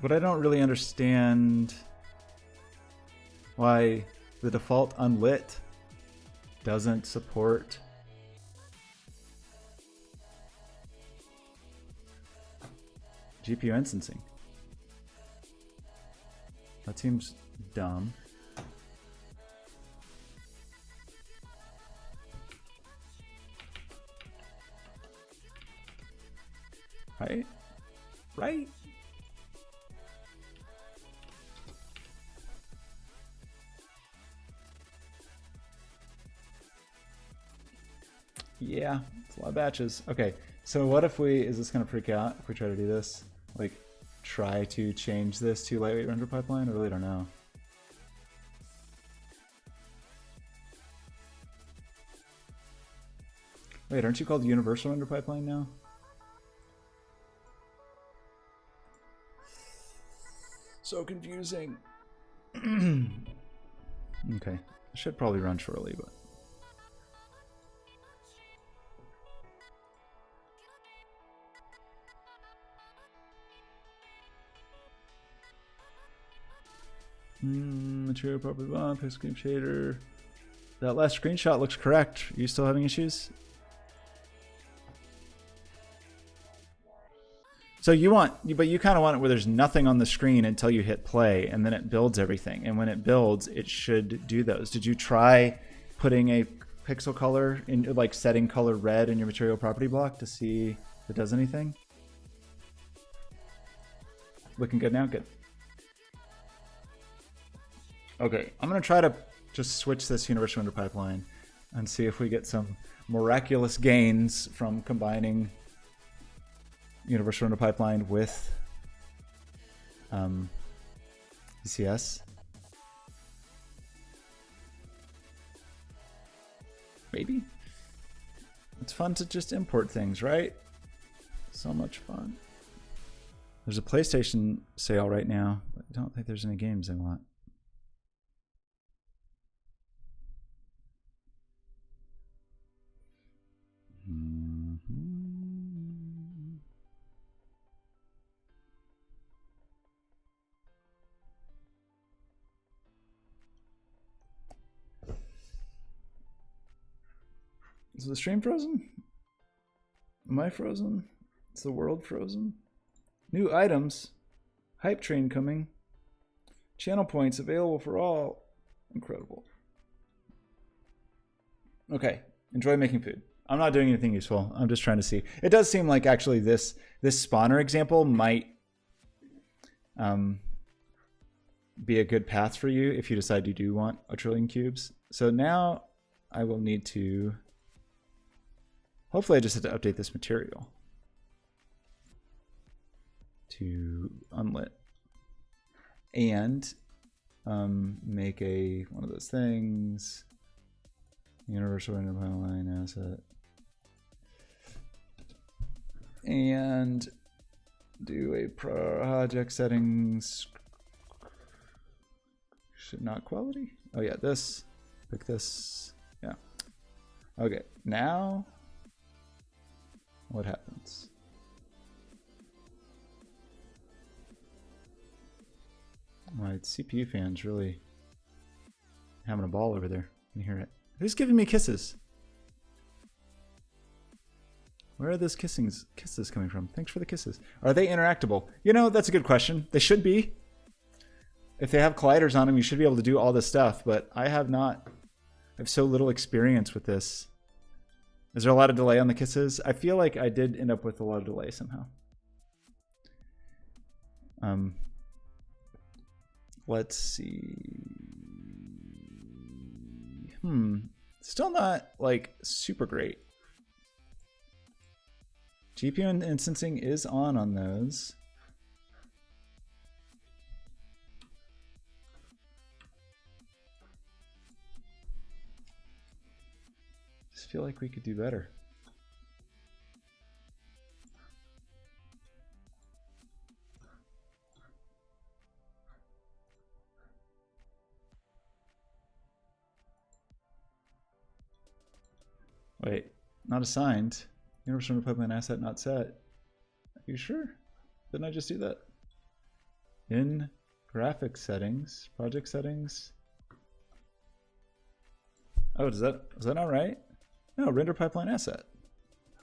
But I don't really understand why the default unlit doesn't support GPU instancing. That seems dumb. Right? Right? Yeah, it's a lot of batches. Okay, so what if we, is this gonna freak out if we try to do this? Like, try to change this to lightweight render pipeline? I really don't know. Wait, aren't you called universal render pipeline now? So confusing. Okay, it should probably run shortly, but... Material property bond, pixel cream shader. That last screenshot looks correct. Are you still having issues? So but you kind of want it where there's nothing on the screen until you hit play, and then it builds everything. And when it builds, it should do those. Did you try putting a pixel color in, like setting color red in your material property block to see if it does anything? Looking good now? Good. Okay, I'm gonna try to just switch this universal render pipeline and see if we get some miraculous gains from combining universal render pipeline with ECS. Maybe. It's fun to just import things, right? So much fun. There's a PlayStation sale right now, but I don't think there's any games I want. Is the stream frozen? Am I frozen? Is the world frozen? New items. Hype train coming. Channel points available for all. Incredible. Okay. Enjoy making food. I'm not doing anything useful. I'm just trying to see. It does seem like actually this spawner example might be a good path for you if you decide you do want a trillion cubes. So now I will need to... Hopefully I just have to update this material to unlit and make one of those things, universal render line asset, and do a project settings, should not quality. Oh yeah, this, pick this, yeah. Okay, now what happens? My CPU fan's really having a ball over there. You can hear it. Who's giving me kisses? Where are those kisses coming from? Thanks for the kisses. Are they interactable? You know, that's a good question. They should be. If they have colliders on them, you should be able to do all this stuff, but I have not. I have so little experience with this. Is there a lot of delay on the kisses? I feel like I did end up with a lot of delay somehow. Let's see. Still not like super great. GPU instancing is on those. Just feel like we could do better. Wait, not assigned. Universal render pipeline asset not set. Are you sure? Didn't I just do that? In graphics settings, project settings. Oh, is that not right? No, render pipeline asset.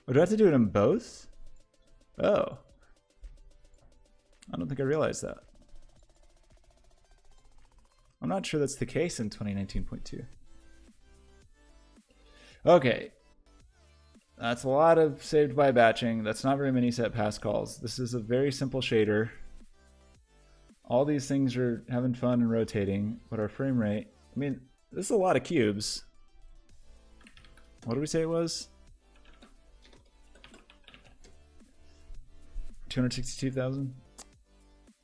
Oh, do I have to do it in both? Oh. I don't think I realized that. I'm not sure that's the case in 2019.2. Okay. That's a lot of saved by batching. That's not very many set pass calls. This is a very simple shader. All these things are having fun and rotating, but our frame rate, I mean, this is a lot of cubes. What did we say it was? 262,000?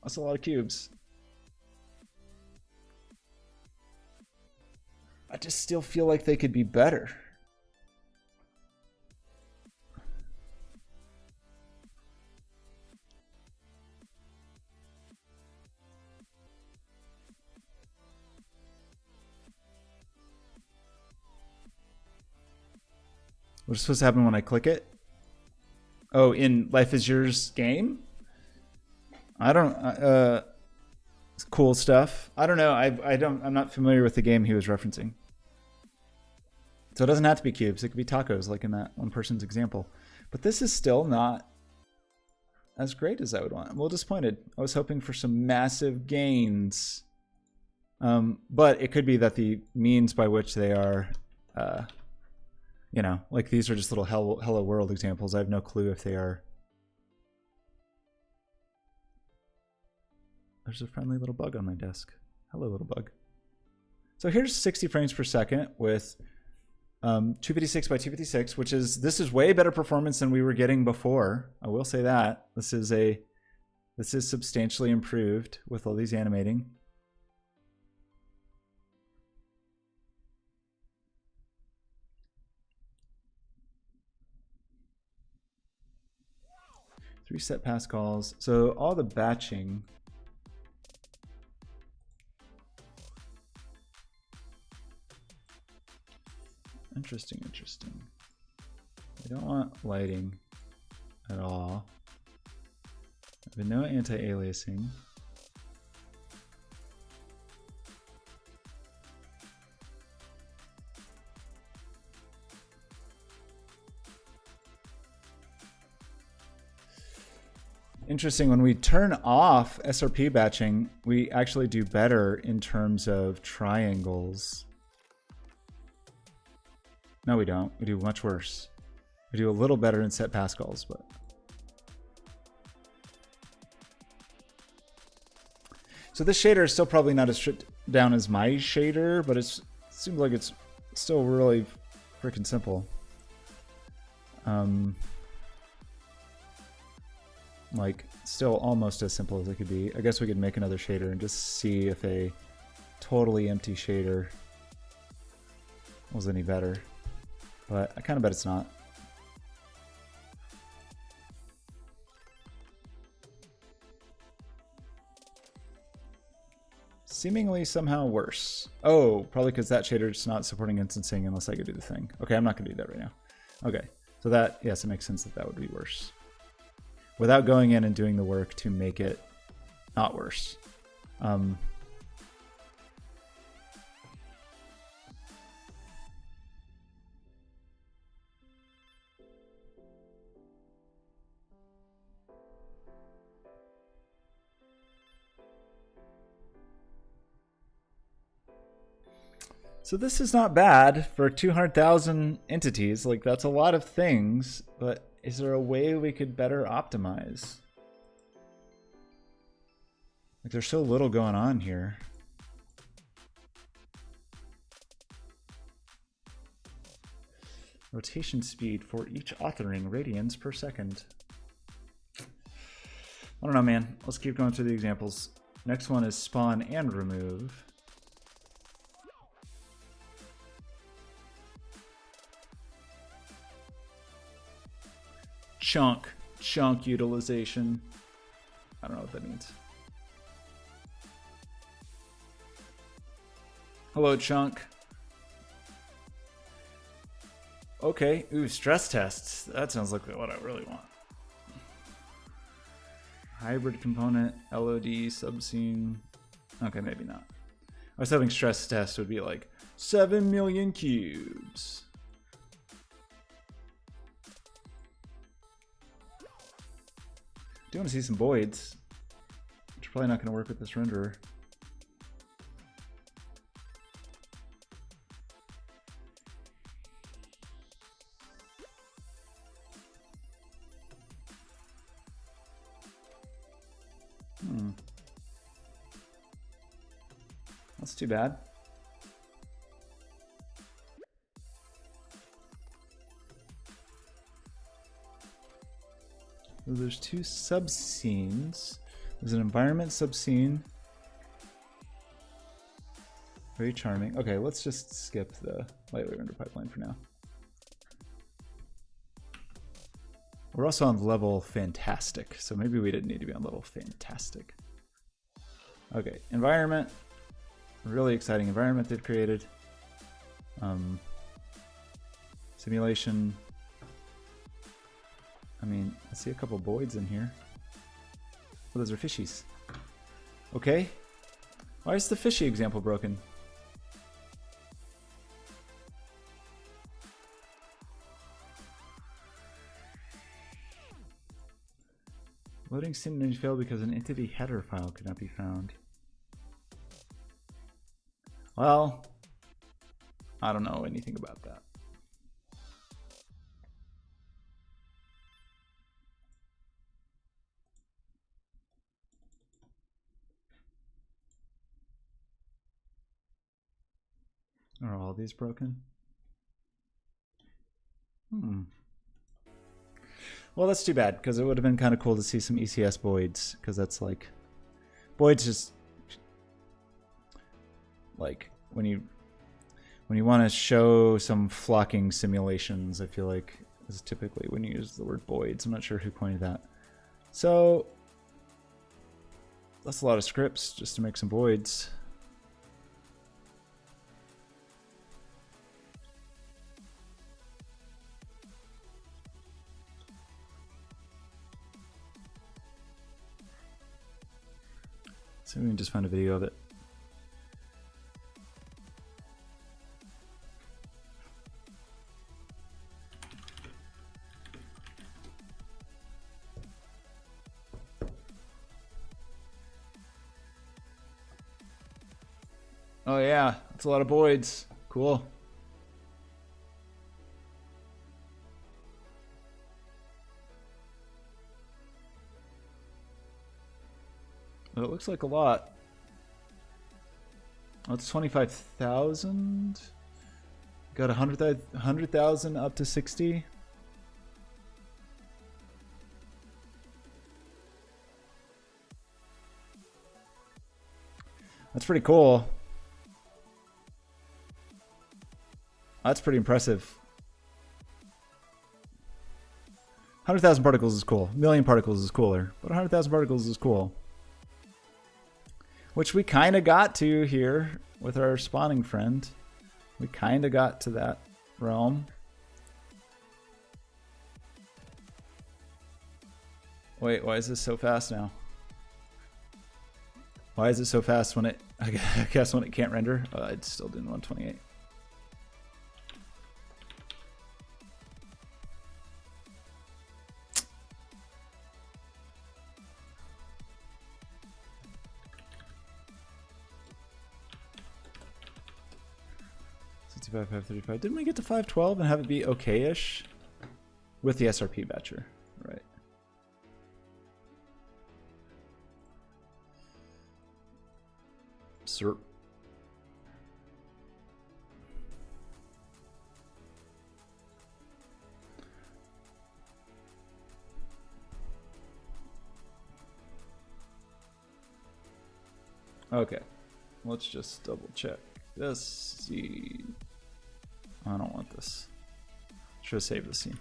That's a lot of cubes. I just still feel like they could be better. What's supposed to happen when I click it? Oh, in Life is Yours game? I don't, cool stuff. I don't know. I'm not familiar with the game he was referencing. So it doesn't have to be cubes. It could be tacos, like in that one person's example. But this is still not as great as I would want. I'm a little disappointed. I was hoping for some massive gains. But it could be that the means by which they are, you know, like these are just little hello world examples. I have no clue if they are. There's a friendly little bug on my desk. Hello, little bug. So here's 60 frames per second with 256 by 256, which is, this is way better performance than we were getting before. I will say that. This is substantially improved with all these animating. Three set Pascals. So all the batching. Interesting, interesting. I don't want lighting at all. But no anti-aliasing. Interesting, when we turn off SRP batching, we actually do better in terms of triangles. No, we don't. We do much worse. We do a little better in set Pascals, but... So this shader is still probably not as stripped down as my shader, but it seems like it's still really freaking simple. Like, still almost as simple as it could be. I guess we could make another shader and just see if a totally empty shader was any better. But I kind of bet it's not. Seemingly somehow worse. Oh, probably because that shader's not supporting instancing unless I could do the thing. Okay, I'm not going to do that right now. Okay, so that, yes, it makes sense that that would be worse. Without going in and doing the work to make it not worse. So this is not bad for 200,000 entities. Like, that's a lot of things, but is there a way we could better optimize? Like, there's so little going on here. Rotation speed for each authoring radians per second. I don't know, man. Let's keep going through the examples. Next one is spawn and remove. Chunk utilization. I don't know what that means. Hello, chunk. Okay, ooh, stress tests. That sounds like what I really want. Hybrid component, LOD, subscene. Okay, maybe not. I was hoping stress test would be like 7 million cubes. I do want to see some voids, which are probably not going to work with this renderer. That's too bad. So there's two subscenes. There's an environment subscene. Very charming. Okay, let's just skip the lightweight render pipeline for now. We're also on level fantastic, so maybe we didn't need to be on level fantastic. Okay, environment. Really exciting environment they've created. Simulation. I mean, I see a couple voids in here. Oh, those are fishies. Okay. Why is the fishy example broken? Loading synonym failed because an entity header file could not be found. Well, I don't know anything about that. Are all these broken? Well, that's too bad, because it would have been kind of cool to see some ECS Boids, because that's like... Boids just... Like, when you want to show some flocking simulations, I feel like is typically when you use the word Boids. I'm not sure who pointed that. So, that's a lot of scripts just to make some Boids. So we can just find a video of it. Oh yeah, that's a lot of Boids. Cool. It looks like a lot. Oh, it's 25,000. Got 100,000 up to 60. That's pretty cool. That's pretty impressive. 100,000 particles is cool. 1,000,000 particles is cooler, but 100,000 particles is cool. Which we kind of got to here with our spawning friend. We kind of got to that realm. Wait, why is this so fast now? Why is it so fast when it, I guess when it can't render? It's still doing 128. $65, $535. Didn't we get to 512 and have it be okay-ish? With the SRP batcher, right. Sir. Okay, let's just double check this. See, I don't want this. Should have saved the scene.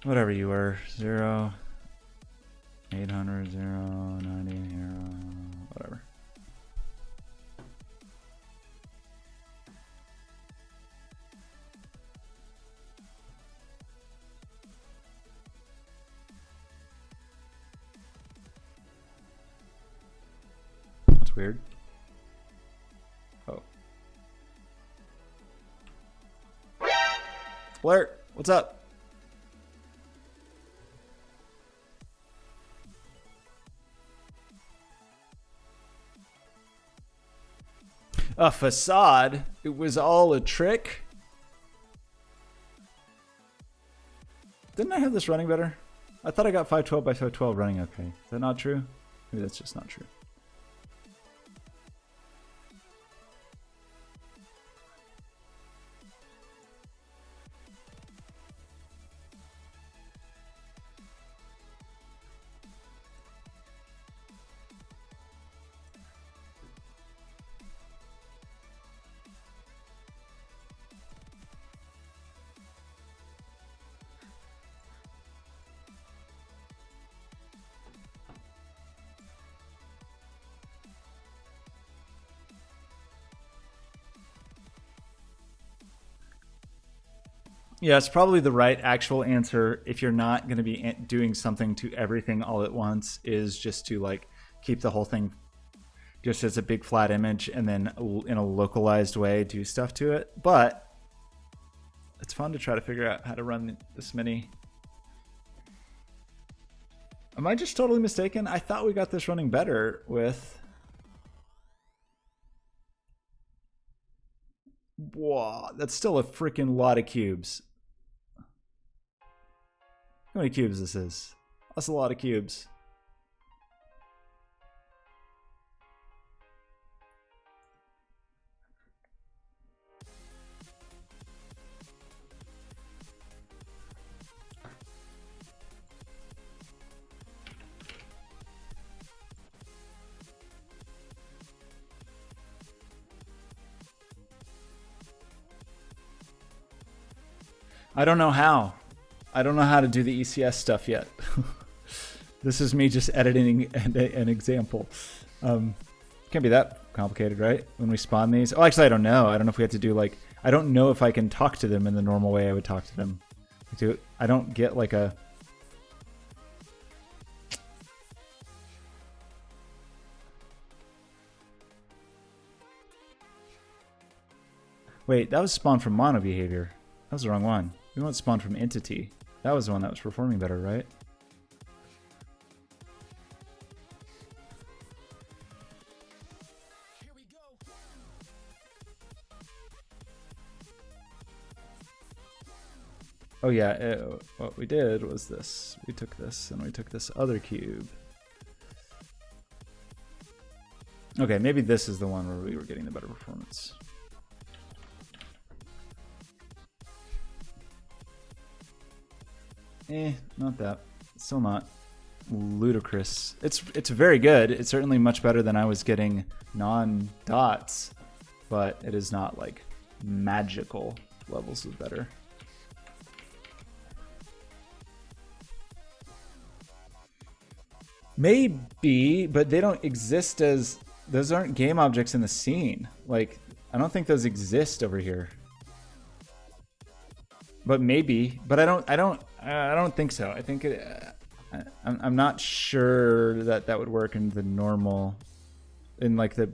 Whatever you were, 0, 800, 0, 90, 0, whatever. That's weird. Oh. Blair, what's up? A facade? It was all a trick? Didn't I have this running better? I thought I got 512 by 512 running okay. Is that not true? Maybe that's just not true. Yeah, it's probably the right actual answer if you're not going to be doing something to everything all at once, is just to like keep the whole thing just as a big flat image and then in a localized way do stuff to it. But it's fun to try to figure out how to run this many. Am I just totally mistaken? I thought we got this running better with... Whoa, that's still a freaking lot of cubes. How many cubes this is? That's a lot of cubes. I don't know how. I don't know how to do the ECS stuff yet. This is me just editing an example. Can't be that complicated, right? When we spawn these. Oh, actually, I don't know. I don't know if we have to do like... I don't know if I can talk to them in the normal way I would talk to them. I don't get like a... Wait, that was spawn from mono behavior. That was the wrong one. We want spawn from entity. That was the one that was performing better, right? Oh yeah, what we did was this. We took this and we took this other cube. Okay, maybe this is the one where we were getting the better performance. Not that. Still not ludicrous. It's very good. It's certainly much better than I was getting non-dots, but it is not like magical levels of better. Maybe, but they don't exist as... Those aren't game objects in the scene. Like, I don't think those exist over here. But maybe, but I don't think so. I think I'm not sure that that would work in the normal, in like the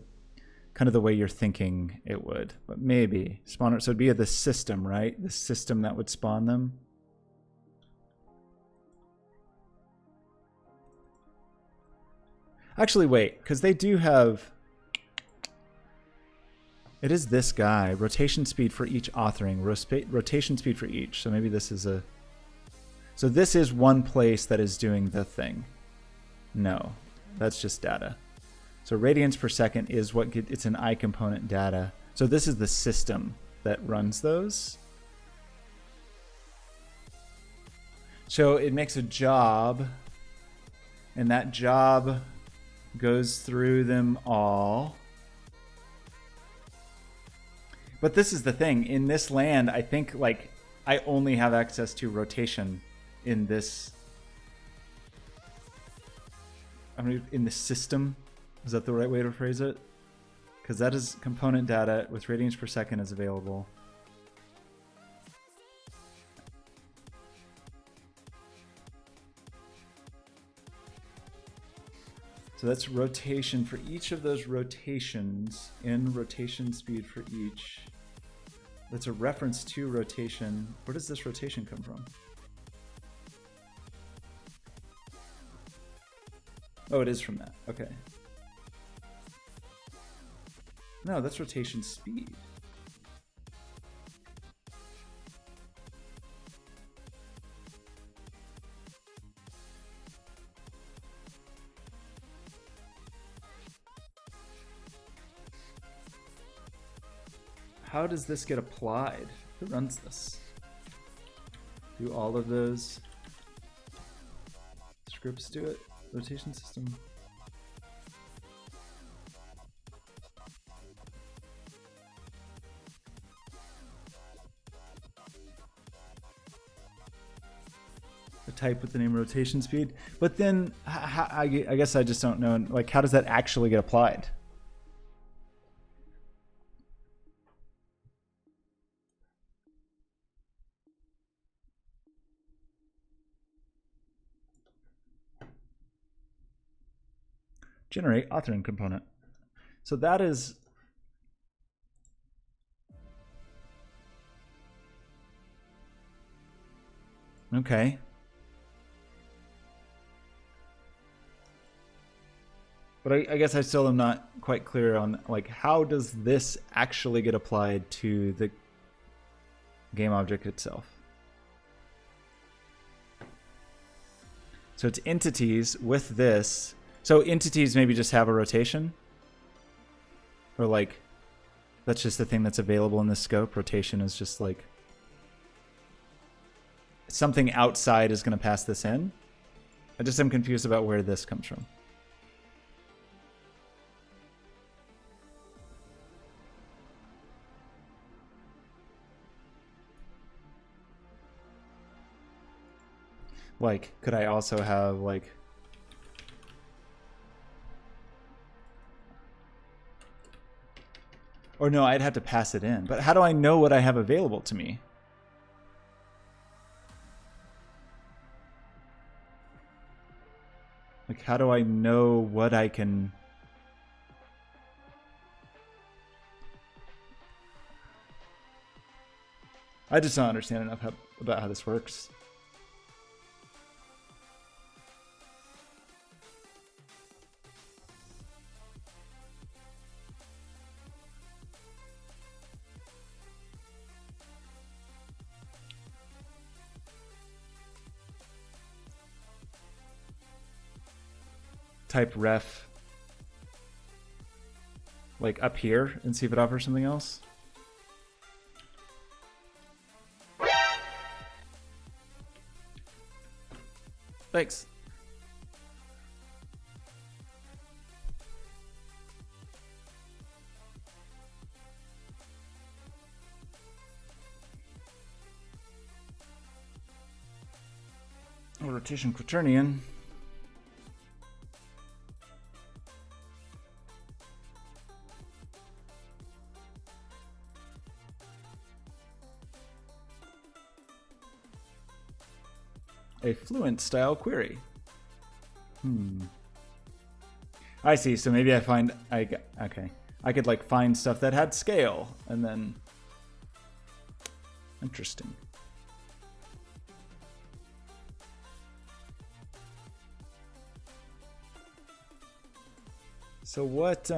kind of the way you're thinking it would. But maybe spawner. So it'd be the system, right? The system that would spawn them. Actually, wait, because they do have... It is this guy. Rotation speed for each authoring. Rotation speed for each. So maybe this is a... So this is one place that is doing the thing. No, that's just data. So radians per second is what it's an I component data. So this is the system that runs those. So it makes a job, and that job goes through them all. But this is the thing. In this land, I think like I only have access to rotation in this. I mean, in the system. Is that the right way to phrase it? Because that is component data with radians per second is available. So that's rotation for each of those rotations in rotation speed for each. That's a reference to rotation. Where does this rotation come from? Oh, it is from that. Okay. No, that's rotation speed. How does this get applied? Who runs this? Do all of those scripts do it? Rotation system. A type with the name rotation speed. But then I guess I just don't know. Like, how does that actually get applied? Generate authoring component. So that is... Okay. But I guess I still am not quite clear on like how does this actually get applied to the game object itself. So it's entities with this. So entities maybe just have a rotation, or like that's just the thing that's available in this scope. Rotation is just like something outside is going to pass this in. I just am confused about where this comes from. Like, could I also have like or no, I'd have to pass it in. But how do I know what I have available to me? Like, how do I know what I can... I just don't understand enough about how this works. Type ref like up here and see if it offers something else. Thanks. Rotation quaternion. A fluent style query. I see. So maybe I find okay. I could like find stuff that had scale and then interesting. So what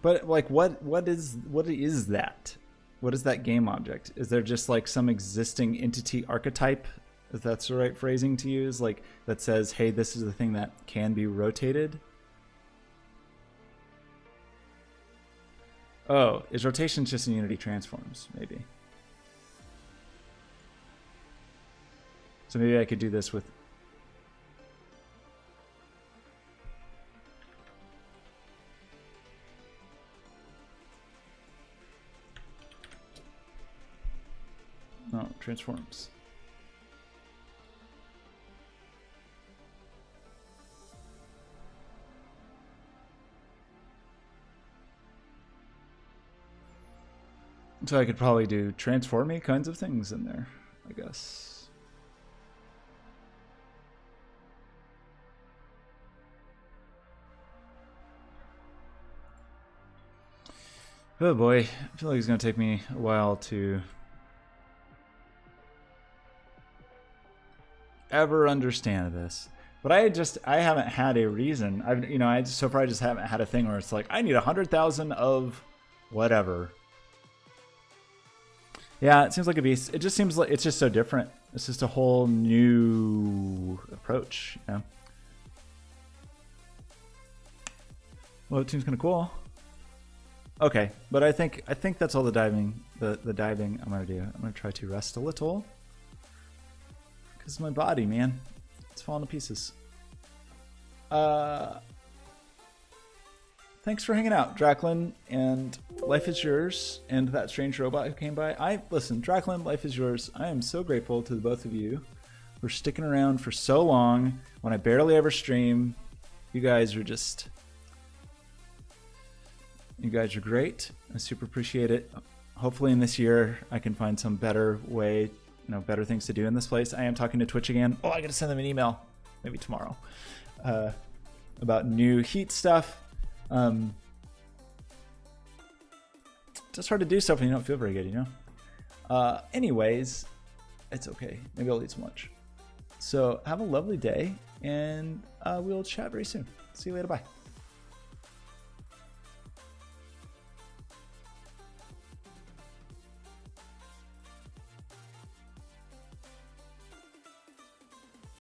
but like what is that? What is that game object? Is there just like some existing entity archetype, if that's the right phrasing to use, like that says, hey, this is the thing that can be rotated? Oh, is rotation just in Unity transforms, maybe? So maybe I could do this with... No, transforms. So I could probably do transformy kinds of things in there, I guess. Oh boy, I feel like it's going to take me a while to ever understand this. But I haven't had a reason. So far I just haven't had a thing where it's like, I need 100,000 of whatever. Yeah, it seems like a beast. It just seems like it's just so different. It's just a whole new approach, you know? Well, it seems kind of cool. Okay, but I think that's all the diving I'm gonna do. I'm gonna try to rest a little. Because my body, man, it's falling to pieces. Thanks for hanging out, Draklin, and Life is Yours, and that strange robot who came by. Listen, Draklin, Life is Yours. I am so grateful to the both of you for sticking around for so long when I barely ever stream. You guys are great. I super appreciate it. Hopefully in this year I can find some better way, better things to do in this place. I am talking to Twitch again. Oh, I gotta send them an email, maybe tomorrow, about new Heat stuff. just hard to do stuff when you don't feel very good, you know? Anyways, it's okay. Maybe I'll eat some lunch. So have a lovely day, and we'll chat very soon. See you later. Bye.